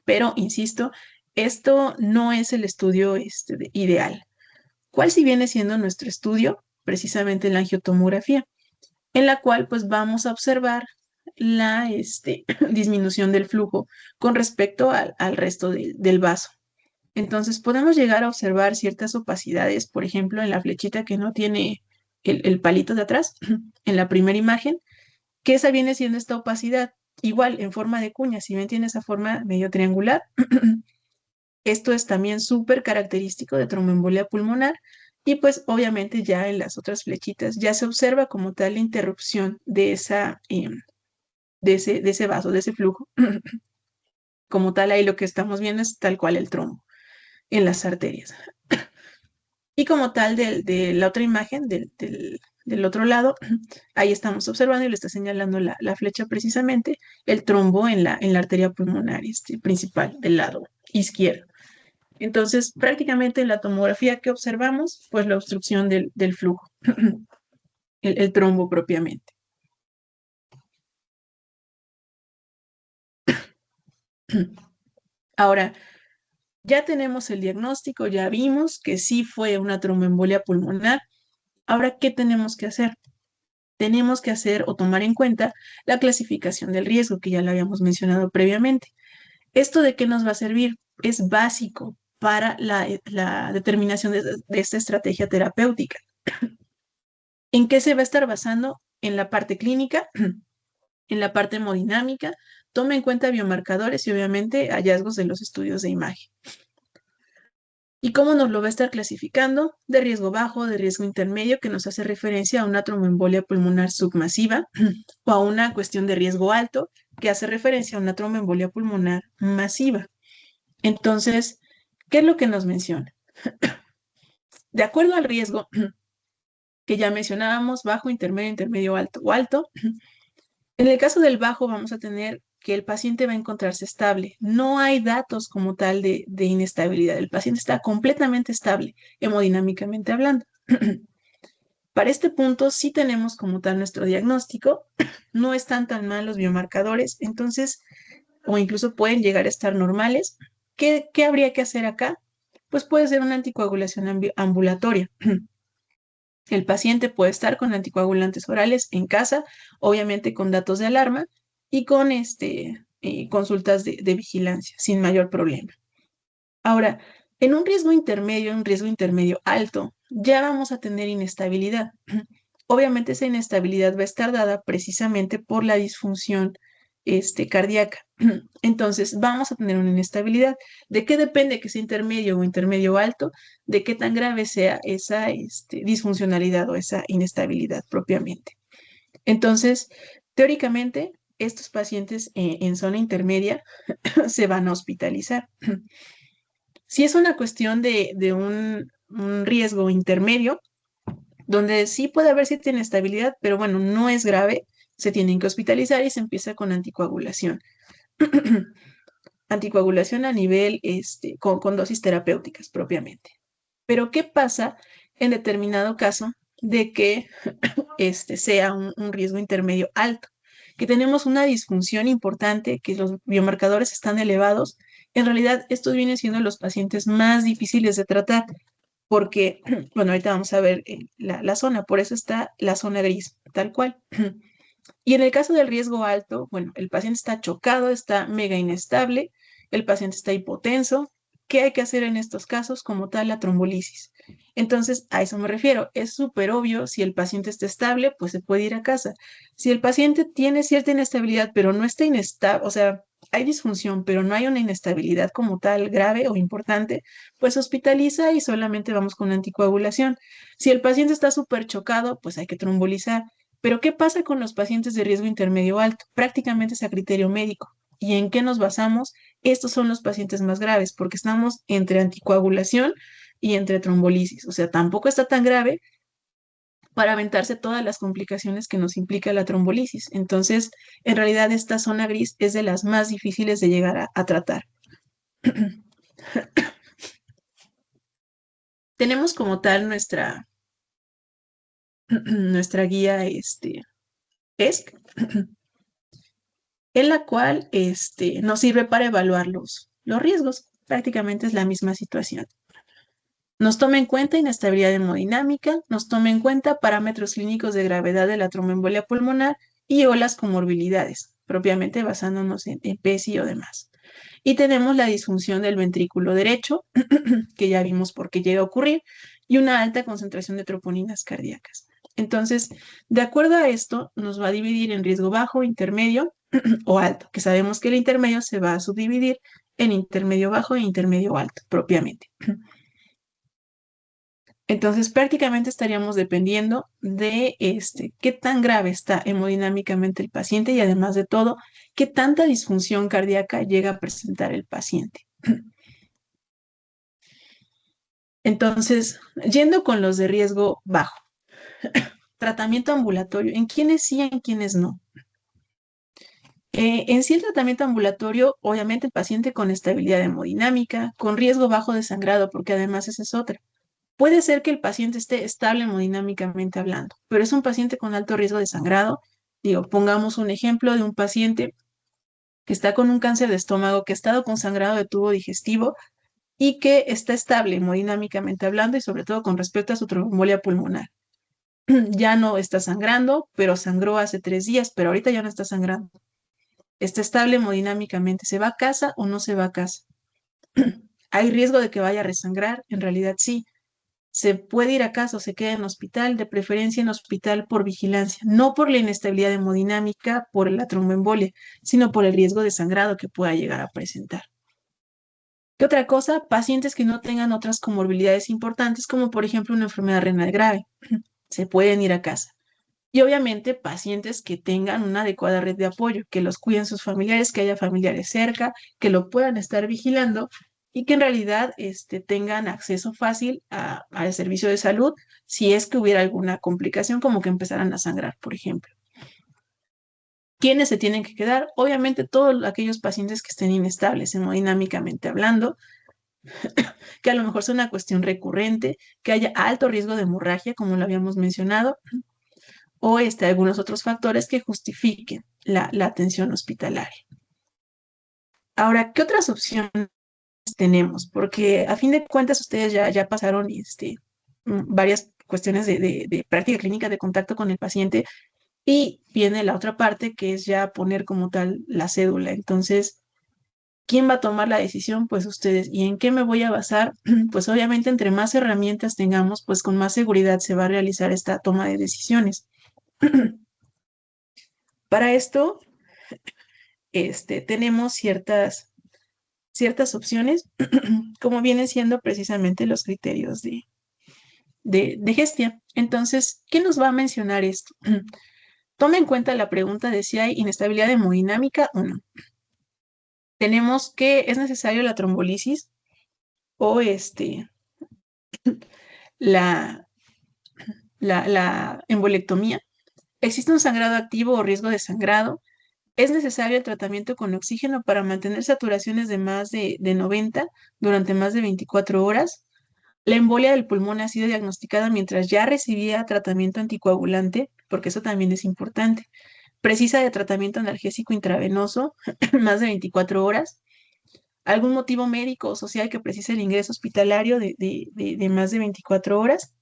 Pero, insisto, esto no es el estudio ideal. ¿Cuál sí viene siendo nuestro estudio? Precisamente la angiotomografía, en la cual pues vamos a observar la disminución del flujo con respecto al resto del vaso. Entonces podemos llegar a observar ciertas opacidades, por ejemplo, en la flechita que no tiene el palito de atrás, en la primera imagen, que esa viene siendo esta opacidad, igual en forma de cuña, si bien tiene esa forma medio triangular. Esto es también súper característico de tromboembolia pulmonar y pues obviamente ya en las otras flechitas ya se observa como tal la interrupción de ese vaso, de ese flujo. Como tal, ahí lo que estamos viendo es tal cual el trombo en las arterias. Y como tal, de la otra imagen, del otro lado, ahí estamos observando y le está señalando la flecha precisamente el trombo en la arteria pulmonar principal del lado izquierdo. Entonces, prácticamente en la tomografía que observamos, pues la obstrucción del flujo, el trombo propiamente. Ahora, ya tenemos el diagnóstico, ya vimos que sí fue una tromboembolia pulmonar. Ahora, ¿qué tenemos que hacer? Tenemos que hacer o tomar en cuenta la clasificación del riesgo, que ya lo habíamos mencionado previamente. ¿Esto de qué nos va a servir? Es básico para la determinación de esta estrategia terapéutica. ¿En qué se va a estar basando? En la parte clínica, en la parte hemodinámica, toma en cuenta biomarcadores y obviamente hallazgos de los estudios de imagen. ¿Y cómo nos lo va a estar clasificando? De riesgo bajo, de riesgo intermedio, que nos hace referencia a una tromboembolia pulmonar submasiva, o a una cuestión de riesgo alto, que hace referencia a una tromboembolia pulmonar masiva. Entonces, ¿qué es lo que nos menciona? De acuerdo al riesgo que ya mencionábamos, bajo, intermedio, intermedio, alto o alto, en el caso del bajo vamos a tener que el paciente va a encontrarse estable. No hay datos como tal de inestabilidad. El paciente está completamente estable, hemodinámicamente hablando. Para este punto sí tenemos como tal nuestro diagnóstico. No están tan mal los biomarcadores, entonces, o incluso pueden llegar a estar normales. ¿Qué habría que hacer acá? Pues puede ser una anticoagulación ambulatoria. El paciente puede estar con anticoagulantes orales en casa, obviamente con datos de alarma y con consultas de vigilancia, sin mayor problema. Ahora, en un riesgo intermedio alto, ya vamos a tener inestabilidad. Obviamente esa inestabilidad va a estar dada precisamente por la disfunción cardíaca. Entonces, vamos a tener una inestabilidad. ¿De qué depende que sea intermedio o intermedio alto? De qué tan grave sea esa disfuncionalidad o esa inestabilidad propiamente. Entonces, teóricamente, estos pacientes en zona intermedia se van a hospitalizar. Si es una cuestión de un riesgo intermedio, donde sí puede haber cierta inestabilidad, pero bueno, no es grave, se tienen que hospitalizar y se empieza con anticoagulación. Anticoagulación a nivel, con dosis terapéuticas propiamente. Pero, ¿qué pasa en determinado caso de que sea un riesgo intermedio alto? Que tenemos una disfunción importante, que los biomarcadores están elevados. En realidad, estos vienen siendo los pacientes más difíciles de tratar, porque, bueno, ahorita vamos a ver la zona, por eso está la zona gris, tal cual. Y en el caso del riesgo alto, bueno, el paciente está chocado, está mega inestable, el paciente está hipotenso. ¿Qué hay que hacer en estos casos? Como tal, la trombolisis. Entonces, a eso me refiero. Es súper obvio, si el paciente está estable, pues se puede ir a casa. Si el paciente tiene cierta inestabilidad, pero no está inestable, o sea, hay disfunción, pero no hay una inestabilidad como tal grave o importante, pues hospitaliza y solamente vamos con anticoagulación. Si el paciente está súper chocado, pues hay que trombolizar. Pero ¿qué pasa con los pacientes de riesgo intermedio alto? Prácticamente es a criterio médico. ¿Y en qué nos basamos? Estos son los pacientes más graves porque estamos entre anticoagulación y entre trombolisis. O sea, tampoco está tan grave para aventarse todas las complicaciones que nos implica la trombolisis. Entonces, en realidad esta zona gris es de las más difíciles de llegar a tratar. Tenemos como tal nuestra guía ESC, en la cual nos sirve para evaluar los los riesgos. Prácticamente es la misma situación. Nos toma en cuenta inestabilidad hemodinámica, nos toma en cuenta parámetros clínicos de gravedad de la tromboembolia pulmonar y o las comorbilidades, propiamente basándonos en PESI o demás. Y tenemos la disfunción del ventrículo derecho, que ya vimos por qué llega a ocurrir, y una alta concentración de troponinas cardíacas. Entonces, de acuerdo a esto, nos va a dividir en riesgo bajo, intermedio o alto, que sabemos que el intermedio se va a subdividir en intermedio bajo e intermedio alto, propiamente. Entonces, prácticamente estaríamos dependiendo de qué tan grave está hemodinámicamente el paciente y además de todo, qué tanta disfunción cardíaca llega a presentar el paciente. Entonces, yendo con los de riesgo bajo, tratamiento ambulatorio, ¿en quiénes sí, en quiénes no? En sí, el tratamiento ambulatorio, obviamente el paciente con estabilidad hemodinámica, con riesgo bajo de sangrado, porque además esa es otra. Puede ser que el paciente esté estable hemodinámicamente hablando, pero es un paciente con alto riesgo de sangrado. Digo, pongamos un ejemplo de un paciente que está con un cáncer de estómago, que ha estado con sangrado de tubo digestivo y que está estable hemodinámicamente hablando y sobre todo con respecto a su tromboembolia pulmonar. Ya no está sangrando, pero sangró hace 3 días, pero ahorita ya no está sangrando. Está estable hemodinámicamente. ¿Se va a casa o no se va a casa? ¿Hay riesgo de que vaya a resangrar? En realidad sí. Se puede ir a casa o se queda en hospital, de preferencia en hospital por vigilancia, no por la inestabilidad hemodinámica, por la tromboembolia, sino por el riesgo de sangrado que pueda llegar a presentar. ¿Qué otra cosa? Pacientes que no tengan otras comorbilidades importantes, como por ejemplo una enfermedad renal grave, se pueden ir a casa. Y obviamente pacientes que tengan una adecuada red de apoyo, que los cuiden sus familiares, que haya familiares cerca, que lo puedan estar vigilando y que en realidad tengan acceso fácil al servicio de salud si es que hubiera alguna complicación como que empezaran a sangrar, por ejemplo. ¿Quiénes se tienen que quedar? Obviamente todos aquellos pacientes que estén inestables hemodinámicamente hablando, que a lo mejor sea una cuestión recurrente, que haya alto riesgo de hemorragia, como lo habíamos mencionado, o algunos otros factores que justifiquen la atención hospitalaria. Ahora, ¿qué otras opciones tenemos? Porque a fin de cuentas ustedes ya pasaron varias cuestiones de práctica clínica de contacto con el paciente y viene la otra parte que es ya poner como tal la cédula. Entonces, ¿quién va a tomar la decisión? Pues ustedes. ¿Y en qué me voy a basar? Pues obviamente entre más herramientas tengamos, pues con más seguridad se va a realizar esta toma de decisiones. Para esto, tenemos ciertas opciones, como vienen siendo precisamente los criterios de Gestia. Entonces, ¿qué nos va a mencionar esto? Toma en cuenta la pregunta de si hay inestabilidad hemodinámica o no. Tenemos que es necesario la trombolisis o la embolectomía. ¿Existe un sangrado activo o riesgo de sangrado? Es necesario el tratamiento con oxígeno para mantener saturaciones de más de 90 durante más de 24 horas. La embolia del pulmón ha sido diagnosticada mientras ya recibía tratamiento anticoagulante, porque eso también es importante. Precisa de tratamiento analgésico intravenoso, más de 24 horas. ¿Algún motivo médico o social que precise el ingreso hospitalario de más de 24 horas?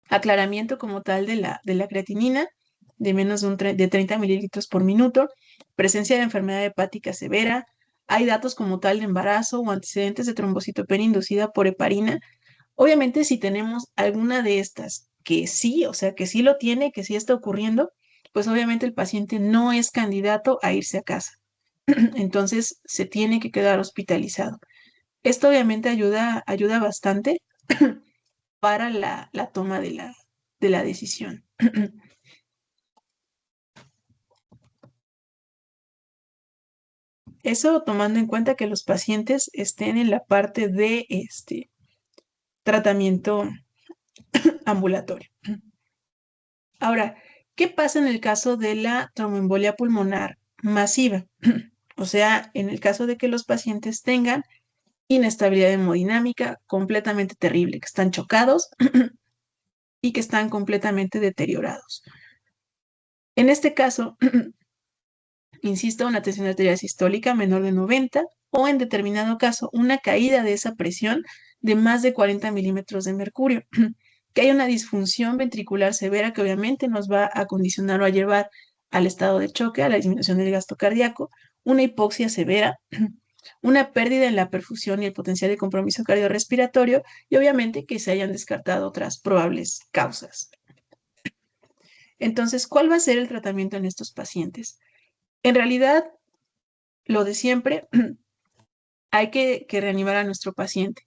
Aclaramiento como tal de la creatinina de menos de 30 mililitros por minuto, presencia de enfermedad hepática severa, hay datos como tal de embarazo o antecedentes de trombocitopenia inducida por heparina. Obviamente, si tenemos alguna de estas que sí, o sea, que sí lo tiene, que sí está ocurriendo, pues obviamente el paciente no es candidato a irse a casa. Entonces, se tiene que quedar hospitalizado. Esto obviamente ayuda bastante para la toma de la decisión. Eso tomando en cuenta que los pacientes estén en la parte de tratamiento ambulatorio. Ahora, ¿qué pasa en el caso de la tromboembolia pulmonar masiva? O sea, en el caso de que los pacientes tengan inestabilidad hemodinámica completamente terrible, que están chocados y que están completamente deteriorados. En este caso, insisto, una tensión arterial sistólica menor de 90 o en determinado caso una caída de esa presión de más de 40 milímetros de mercurio, que hay una disfunción ventricular severa que obviamente nos va a condicionar o a llevar al estado de choque, a la disminución del gasto cardíaco, una hipoxia severa, una pérdida en la perfusión y el potencial de compromiso cardiorrespiratorio y obviamente que se hayan descartado otras probables causas. Entonces, ¿cuál va a ser el tratamiento en estos pacientes? En realidad, lo de siempre, hay que reanimar a nuestro paciente.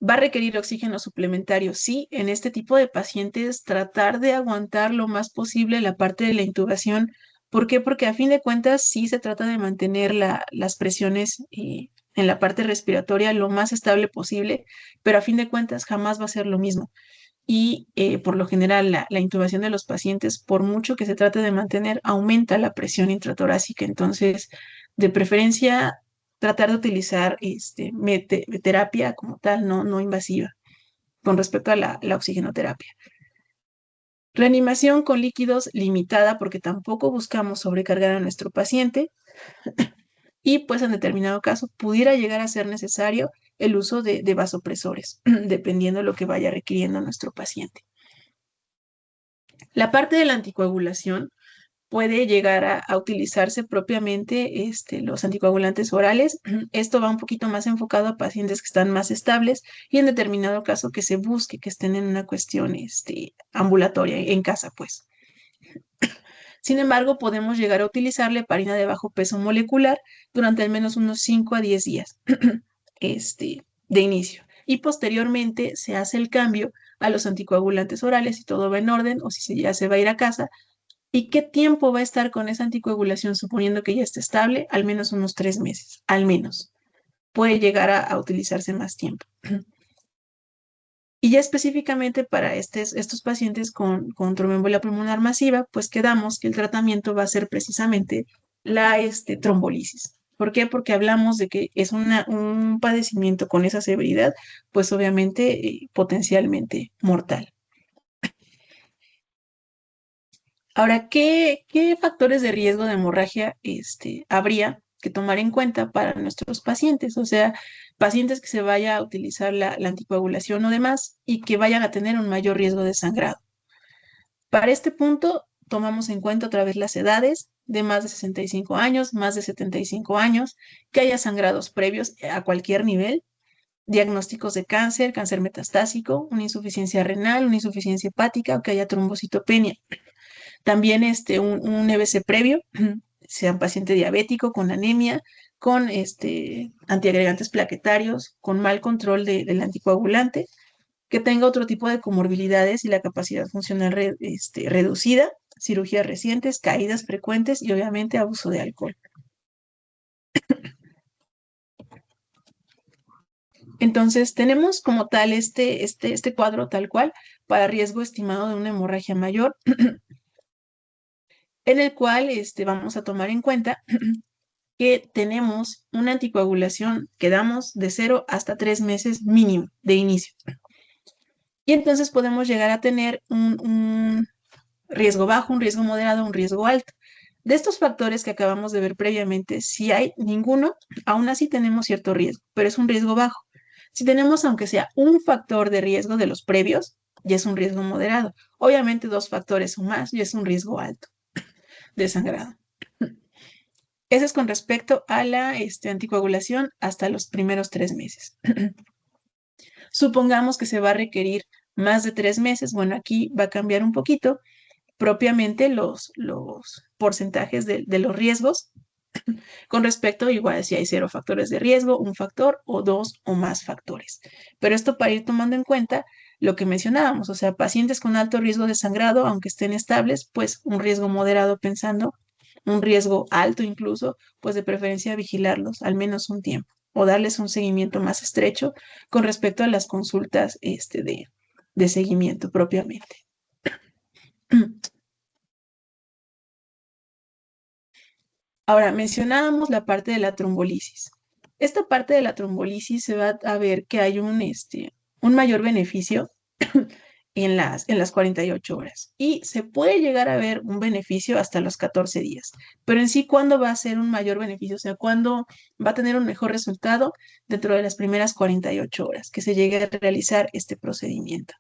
¿Va a requerir oxígeno suplementario? Sí, en este tipo de pacientes tratar de aguantar lo más posible la parte de la intubación. ¿Por qué? Porque a fin de cuentas sí se trata de mantener las presiones en la parte respiratoria lo más estable posible, pero a fin de cuentas jamás va a ser lo mismo. Y por lo general la intubación de los pacientes, por mucho que se trate de mantener, aumenta la presión intratorácica. Entonces, de preferencia, tratar de utilizar terapia como tal, no invasiva, con respecto a la oxigenoterapia. Reanimación con líquidos limitada porque tampoco buscamos sobrecargar a nuestro paciente y pues en determinado caso pudiera llegar a ser necesario el uso de vasopresores, dependiendo de lo que vaya requiriendo nuestro paciente. La parte de la anticoagulación puede llegar a utilizarse propiamente los anticoagulantes orales. Esto va un poquito más enfocado a pacientes que están más estables y en determinado caso que se busque que estén en una cuestión ambulatoria, en casa, pues. Sin embargo, podemos llegar a utilizarle heparina de bajo peso molecular durante al menos unos 5 a 10 días de inicio. Y posteriormente se hace el cambio a los anticoagulantes orales si todo va en orden o si ya se va a ir a casa. ¿Y qué tiempo va a estar con esa anticoagulación suponiendo que ya esté estable? Al menos unos 3 meses, al menos. Puede llegar a utilizarse más tiempo. Y ya específicamente para estos pacientes con tromboembolia pulmonar masiva, pues quedamos que el tratamiento va a ser precisamente la trombolisis. ¿Por qué? Porque hablamos de que es un padecimiento con esa severidad, pues obviamente potencialmente mortal. Ahora, ¿qué factores de riesgo de hemorragia habría que tomar en cuenta para nuestros pacientes? O sea, pacientes que se vaya a utilizar la anticoagulación o demás y que vayan a tener un mayor riesgo de sangrado. Para este punto, tomamos en cuenta otra vez las edades de más de 65 años, más de 75 años, que haya sangrados previos a cualquier nivel, diagnósticos de cáncer, cáncer metastásico, una insuficiencia renal, una insuficiencia hepática o que haya trombocitopenia. También un EBC previo, sea un paciente diabético con anemia, con antiagregantes plaquetarios, con mal control del anticoagulante, que tenga otro tipo de comorbilidades y la capacidad funcional reducida, cirugías recientes, caídas frecuentes y obviamente abuso de alcohol. Entonces, tenemos como tal este cuadro tal cual para riesgo estimado de una hemorragia mayor, en el cual vamos a tomar en cuenta que tenemos una anticoagulación que damos de 0 hasta 3 meses mínimo de inicio. Y entonces podemos llegar a tener un riesgo bajo, un riesgo moderado, un riesgo alto. De estos factores que acabamos de ver previamente, si hay ninguno, aún así tenemos cierto riesgo, pero es un riesgo bajo. Si tenemos, aunque sea un factor de riesgo de los previos, ya es un riesgo moderado. Obviamente 2 factores o más, ya es un riesgo alto de sangrado. Eso es con respecto a la anticoagulación hasta los primeros 3 meses. Supongamos que se va a requerir más de 3 meses. Bueno, aquí va a cambiar un poquito propiamente los porcentajes de los riesgos con respecto, igual si hay 0 factores de riesgo, un factor o 2 o más factores. Pero esto para ir tomando en cuenta lo que mencionábamos, o sea, pacientes con alto riesgo de sangrado, aunque estén estables, pues un riesgo moderado pensando, un riesgo alto incluso, pues de preferencia vigilarlos al menos un tiempo o darles un seguimiento más estrecho con respecto a las consultas de seguimiento propiamente. Ahora, mencionábamos la parte de la trombolisis. Esta parte de la trombolisis se va a ver que hay un mayor beneficio en las 48 horas. Y se puede llegar a ver un beneficio hasta los 14 días. Pero en sí, ¿cuándo va a ser un mayor beneficio? O sea, ¿cuándo va a tener un mejor resultado? Dentro de las primeras 48 horas que se llegue a realizar este procedimiento.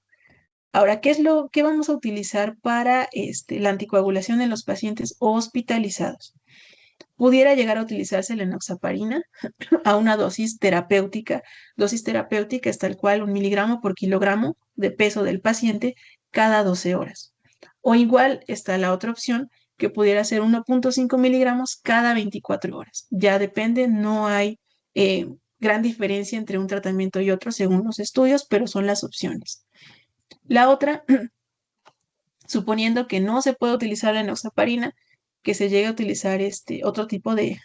Ahora, ¿qué vamos a utilizar para la anticoagulación en los pacientes hospitalizados? Pudiera llegar a utilizarse la enoxaparina a una dosis terapéutica. Dosis terapéutica es tal cual 1 miligramo por kilogramo de peso del paciente cada 12 horas. O igual está la otra opción que pudiera ser 1.5 miligramos cada 24 horas. Ya depende, no hay gran diferencia entre un tratamiento y otro según los estudios, pero son las opciones. La otra, suponiendo que no se puede utilizar la enoxaparina, que se llegue a utilizar otro tipo de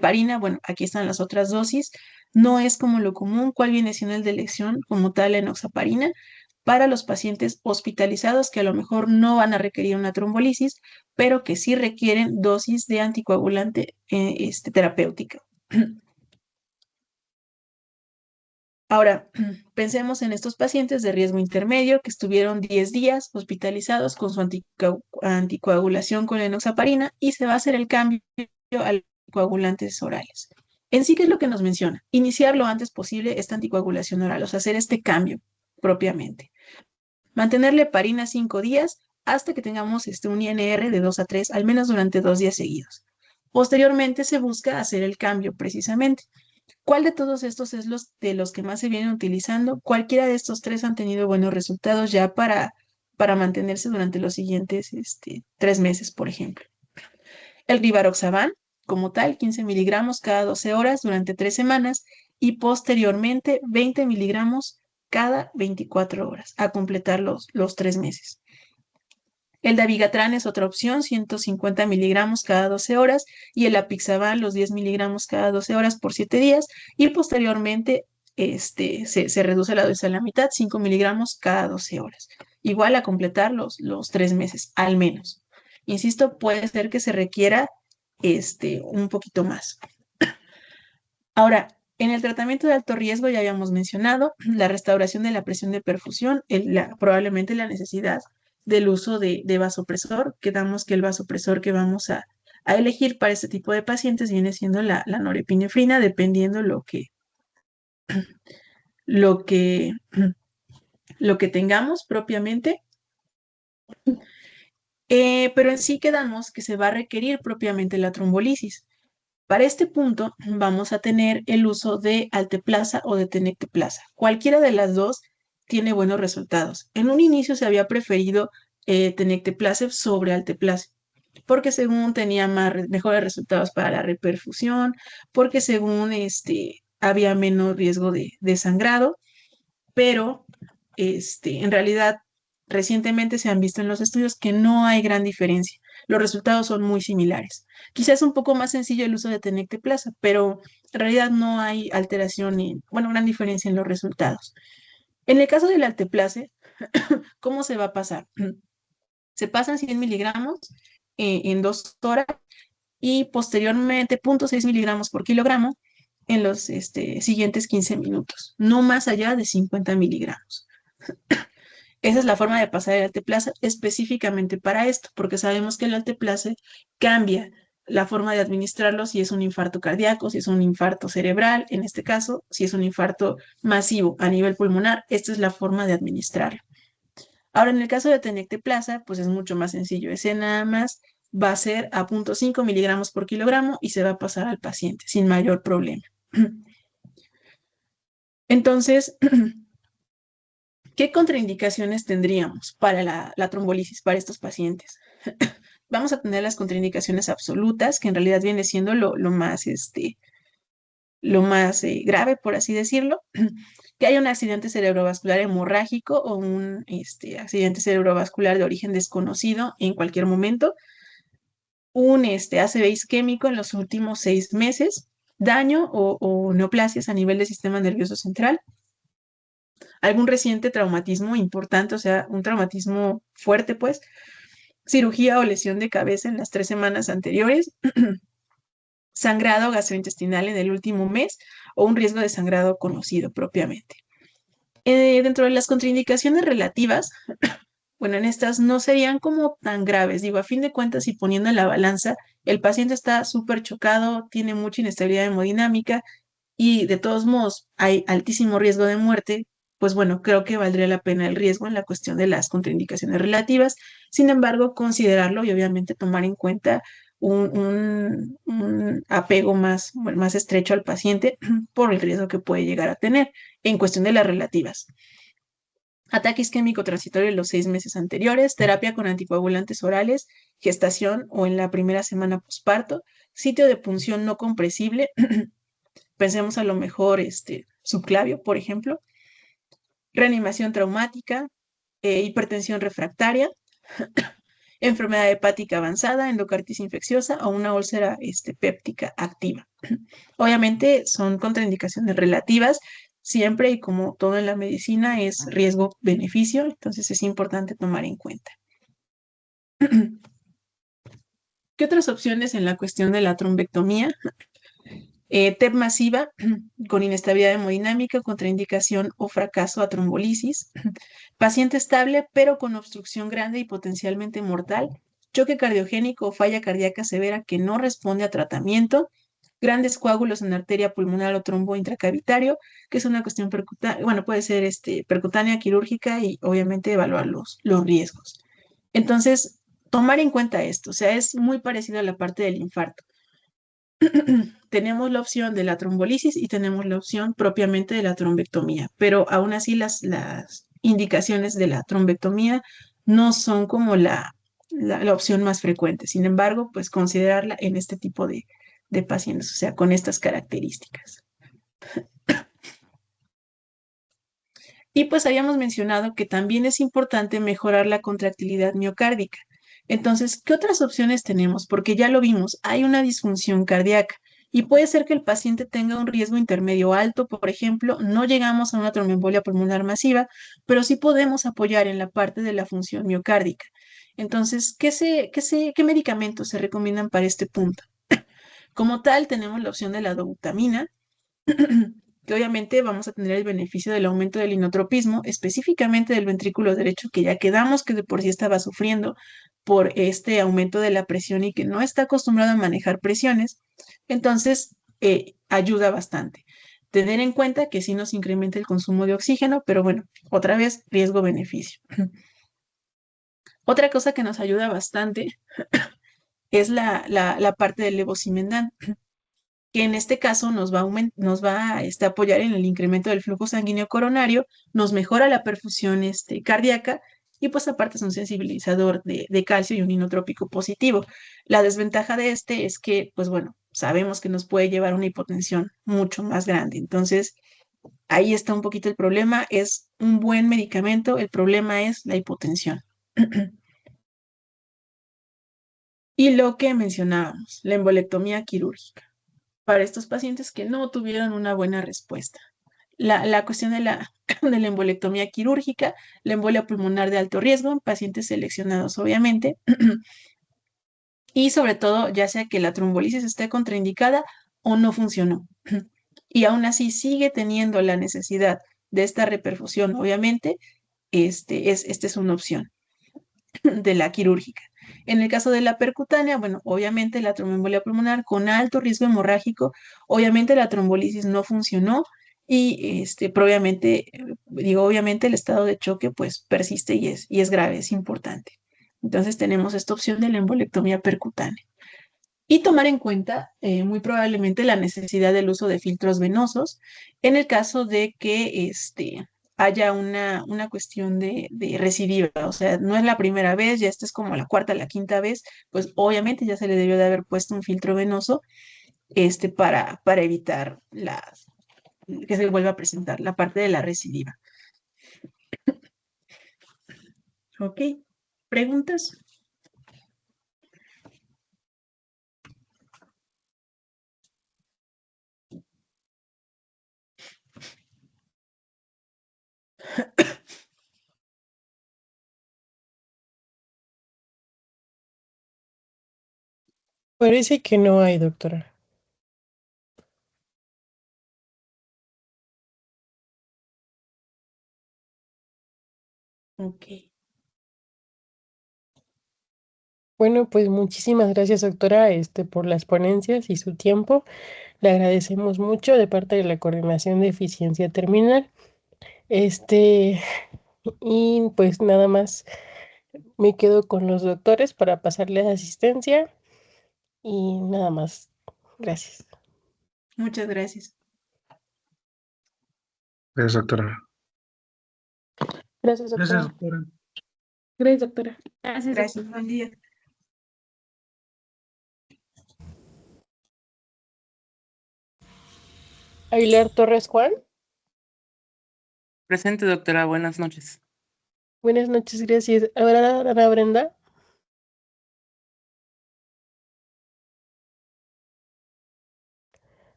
parina, bueno, aquí están las otras dosis, no es como lo común. ¿Cuál viene siendo el de elección como tal la enoxaparina? Para los pacientes hospitalizados que a lo mejor no van a requerir una trombolisis, pero que sí requieren dosis de anticoagulante terapéutica. Ahora, pensemos en estos pacientes de riesgo intermedio que estuvieron 10 días hospitalizados con su anticoagulación con la enoxaparina y se va a hacer el cambio a los coagulantes orales. En sí, ¿qué es lo que nos menciona? Iniciar lo antes posible esta anticoagulación oral, o sea, hacer este cambio propiamente. Mantenerle heparina 5 días hasta que tengamos un INR de 2 a 3, al menos durante 2 días seguidos. Posteriormente se busca hacer el cambio precisamente. ¿Cuál de todos estos es de los que más se vienen utilizando? Cualquiera de estos tres han tenido buenos resultados ya para mantenerse durante los siguientes 3 meses, por ejemplo. El rivaroxaban, como tal, 15 miligramos cada 12 horas durante 3 semanas y posteriormente 20 miligramos cada 24 horas, a completar los 3 meses. El dabigatran es otra opción, 150 miligramos cada 12 horas, y el apixaban, los 10 miligramos cada 12 horas por 7 días, y posteriormente se reduce la dosis a la mitad, 5 miligramos cada 12 horas. Igual a completar los 3 meses, al menos. Insisto, puede ser que se requiera un poquito más. Ahora, en el tratamiento de alto riesgo ya habíamos mencionado la restauración de la presión de perfusión, probablemente la necesidad del uso de vasopresor. Quedamos que el vasopresor que vamos a elegir para este tipo de pacientes viene siendo la norepinefrina, dependiendo lo que tengamos propiamente. Pero en sí quedamos que se va a requerir propiamente la trombolisis. Para este punto vamos a tener el uso de alteplasa o de tenecteplasa. Cualquiera de las dos tiene buenos resultados. En un inicio se había preferido tenecteplase sobre alteplase, porque según tenía mejores resultados para la reperfusión, porque según había menos riesgo de sangrado, pero en realidad recientemente se han visto en los estudios que no hay gran diferencia. Los resultados son muy similares. Quizás es un poco más sencillo el uso de tenecteplasa, pero en realidad no hay alteración gran diferencia en los resultados. En el caso del alteplase, ¿cómo se va a pasar? Se pasan 100 miligramos en 2 horas y posteriormente 0.6 miligramos por kilogramo en los siguientes 15 minutos, no más allá de 50 miligramos. Esa es la forma de pasar el alteplase específicamente para esto, porque sabemos que el alteplase cambia la forma de administrarlo si es un infarto cardíaco, si es un infarto cerebral, en este caso, si es un infarto masivo a nivel pulmonar, esta es la forma de administrarlo. Ahora, en el caso de tenecteplasa, pues es mucho más sencillo. Ese nada más va a ser a 0.5 miligramos por kilogramo y se va a pasar al paciente sin mayor problema. Entonces, ¿qué contraindicaciones tendríamos para la trombolisis para estos pacientes? Vamos a tener las contraindicaciones absolutas, que en realidad viene siendo lo más grave, por así decirlo, que haya un accidente cerebrovascular hemorrágico o un accidente cerebrovascular de origen desconocido en cualquier momento, un ACV isquémico en los últimos 6 meses, daño o neoplasias a nivel del sistema nervioso central, algún reciente traumatismo importante, o sea, un traumatismo fuerte, pues, cirugía o lesión de cabeza en las 3 semanas anteriores, sangrado gastrointestinal en el último mes o un riesgo de sangrado conocido propiamente. Dentro de las contraindicaciones relativas, bueno, en estas no serían como tan graves. Digo, a fin de cuentas, y poniendo en la balanza, el paciente está súper chocado, tiene mucha inestabilidad hemodinámica y de todos modos hay altísimo riesgo de muerte, pues bueno, creo que valdría la pena el riesgo en la cuestión de las contraindicaciones relativas. Sin embargo, considerarlo y obviamente tomar en cuenta un apego más, bueno, más estrecho al paciente por el riesgo que puede llegar a tener en cuestión de las relativas. Ataque isquémico transitorio en los 6 meses anteriores, terapia con anticoagulantes orales, gestación o en la primera semana posparto, sitio de punción no compresible, pensemos a lo mejor subclavio, por ejemplo, reanimación traumática, hipertensión refractaria, enfermedad hepática avanzada, endocarditis infecciosa o una úlcera péptica activa. Obviamente son contraindicaciones relativas, siempre y como todo en la medicina es riesgo-beneficio, entonces es importante tomar en cuenta. ¿Qué otras opciones en la cuestión de la trombectomía? TEP masiva con inestabilidad hemodinámica, contraindicación o fracaso a trombolisis. Paciente estable pero con obstrucción grande y potencialmente mortal. Choque cardiogénico o falla cardíaca severa que no responde a tratamiento. Grandes coágulos en arteria pulmonar o trombo intracavitario, que es una cuestión percutánea, bueno, puede ser percutánea quirúrgica y obviamente evaluar los riesgos. Entonces, tomar en cuenta esto, o sea, es muy parecido a la parte del infarto. Tenemos la opción de la trombolisis y tenemos la opción propiamente de la trombectomía, pero aún así las indicaciones de la trombectomía no son como la opción más frecuente. Sin embargo, pues considerarla en este tipo de pacientes, o sea, con estas características. Y pues habíamos mencionado que también es importante mejorar la contractilidad miocárdica. Entonces, ¿qué otras opciones tenemos? Porque ya lo vimos, hay una disfunción cardíaca y puede ser que el paciente tenga un riesgo intermedio alto, por ejemplo, no llegamos a una tromboembolia pulmonar masiva, pero sí podemos apoyar en la parte de la función miocárdica. Entonces, ¿qué medicamentos se recomiendan para este punto? Como tal, tenemos la opción de la dobutamina, que obviamente vamos a tener el beneficio del aumento del inotropismo, específicamente del ventrículo derecho, que ya quedamos que de por sí estaba sufriendo por este aumento de la presión y que no está acostumbrado a manejar presiones, entonces ayuda bastante. Tener en cuenta que sí nos incrementa el consumo de oxígeno, pero bueno, otra vez, riesgo-beneficio. Otra cosa que nos ayuda bastante es la parte del levosimendan, que en este caso nos va a apoyar en el incremento del flujo sanguíneo coronario, nos mejora la perfusión cardíaca y pues aparte es un sensibilizador de calcio y un inotrópico positivo. La desventaja de este es que, pues bueno, sabemos que nos puede llevar a una hipotensión mucho más grande. Entonces, ahí está un poquito el problema. Es un buen medicamento, el problema es la hipotensión. Y lo que mencionábamos, la embolectomía quirúrgica para estos pacientes que no tuvieron una buena respuesta. La cuestión de la embolectomía quirúrgica, la embolia pulmonar de alto riesgo en pacientes seleccionados, obviamente, y sobre todo, ya sea que la trombolisis esté contraindicada o no funcionó. Y aún así sigue teniendo la necesidad de esta reperfusión, obviamente, esta es una opción de la quirúrgica. En el caso de la percutánea, bueno, obviamente la tromboembolia pulmonar con alto riesgo hemorrágico, obviamente la trombolisis no funcionó y pero obviamente, digo, obviamente el estado de choque pues persiste y es grave, es importante. Entonces tenemos esta opción de la embolectomía percutánea. Y tomar en cuenta muy probablemente la necesidad del uso de filtros venosos en el caso de que haya una cuestión de recidiva, o sea, no es la primera vez, ya esta es como la cuarta, la quinta vez, pues obviamente ya se le debió de haber puesto un filtro venoso para evitar que se vuelva a presentar la parte de la recidiva. ¿Ok? ¿Preguntas? Parece que no hay, doctora. Ok. Bueno, pues muchísimas gracias, doctora, por las ponencias y su tiempo. Le agradecemos mucho de parte de la Coordinación de Eficiencia Terminal. Y pues nada más me quedo con los doctores para pasarles asistencia y nada más. Gracias. Muchas gracias. Gracias, doctora. Gracias, Gracias, doctora. doctora. Gracias, doctora. Gracias, Gracias. Buen día. Aguilar Torres Juan. Presente, doctora. Buenas noches. Buenas noches, gracias. Ahora Ana Brenda.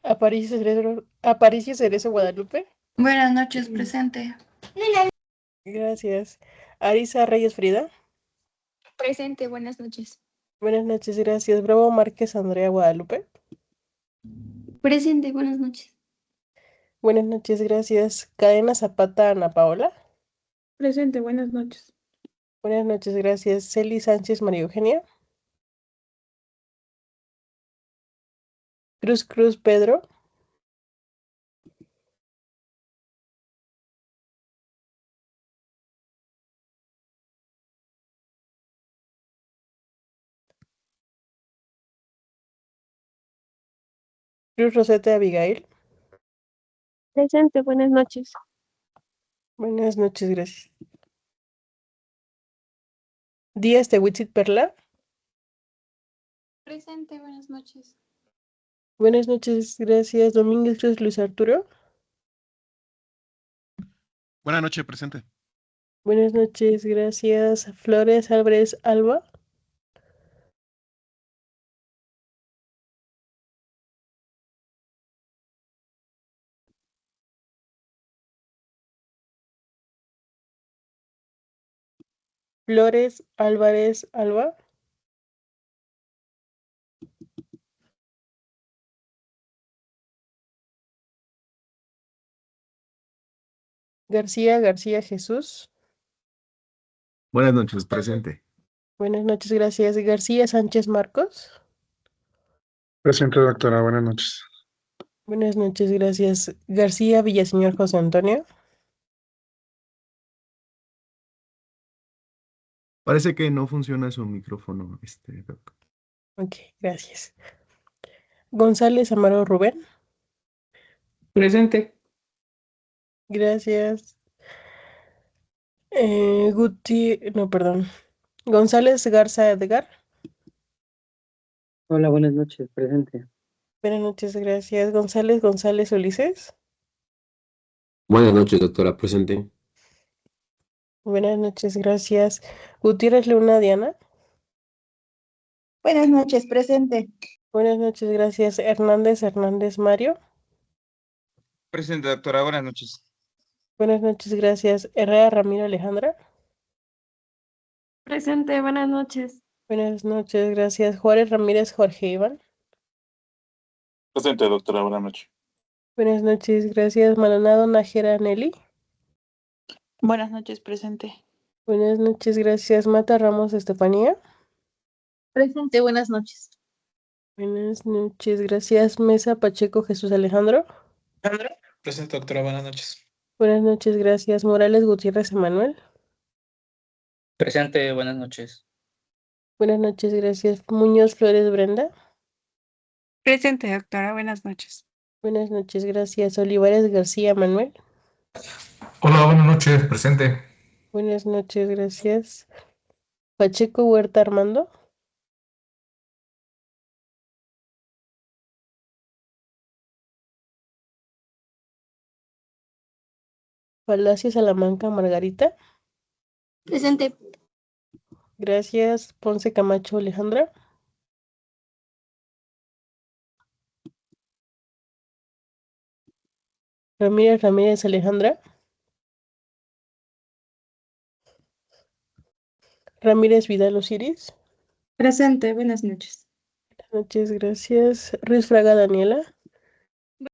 Aparicio Cerezo Guadalupe. Buenas noches, presente. Gracias. Arisa Reyes Frida. Presente, buenas noches. Buenas noches, gracias. Bravo Márquez Andrea Guadalupe. Presente, buenas noches. Buenas noches, gracias. Cadena Zapata Ana Paola. Presente, buenas noches. Buenas noches, gracias. Celi Sánchez María Eugenia. Cruz Pedro. Cruz Rosete Abigail. Presente, buenas noches. Buenas noches, gracias. Díaz de Huitzit Perla. Presente, buenas noches. Buenas noches, gracias. Domínguez Cruz Luis Arturo. Buenas noches, presente. Buenas noches, gracias. Flores Álvarez Alba. Flores Álvarez Alba. García Jesús. Buenas noches, presente. Buenas noches, gracias. García Sánchez Marcos. Presente, doctora. Buenas noches. Buenas noches, gracias. García Villaseñor José Antonio. Parece que no funciona su micrófono, doctor. Ok, gracias. González Amaro Rubén. Presente. Gracias. No, perdón. González Garza Edgar. Hola, buenas noches, presente. Buenas noches, gracias. González Ulises. Buenas noches, doctora, presente. Buenas noches, gracias. Gutiérrez Luna Diana. Buenas noches, presente. Buenas noches, gracias. Hernández Mario. Presente, doctora. Buenas noches. Buenas noches, gracias. Herrera Ramiro Alejandra. Presente, buenas noches. Buenas noches, gracias. Juárez Ramírez Jorge Iván. Presente, doctora. Buenas noches. Buenas noches, gracias. Maldonado Nájera Nelly. Buenas noches, presente. Buenas noches, gracias. Mata Ramos Estefanía. Presente, buenas noches. Buenas noches, gracias. Mesa Pacheco Jesús Alejandro. Presente, doctora. Buenas noches. Buenas noches, gracias. Morales Gutiérrez Emanuel. Presente, buenas noches. Buenas noches, gracias. Muñoz Flores Brenda. Presente, doctora. Buenas noches. Buenas noches, gracias. Olivares García Manuel. Hola, buenas noches, presente. Buenas noches, gracias. Pacheco Huerta Armando. Palacio Salamanca Margarita. Presente. Gracias. Ponce Camacho Alejandra. Ramírez Alejandra. Ramírez Vidal Osiris. Presente, buenas noches. Buenas noches, gracias. Ruiz Fraga Daniela.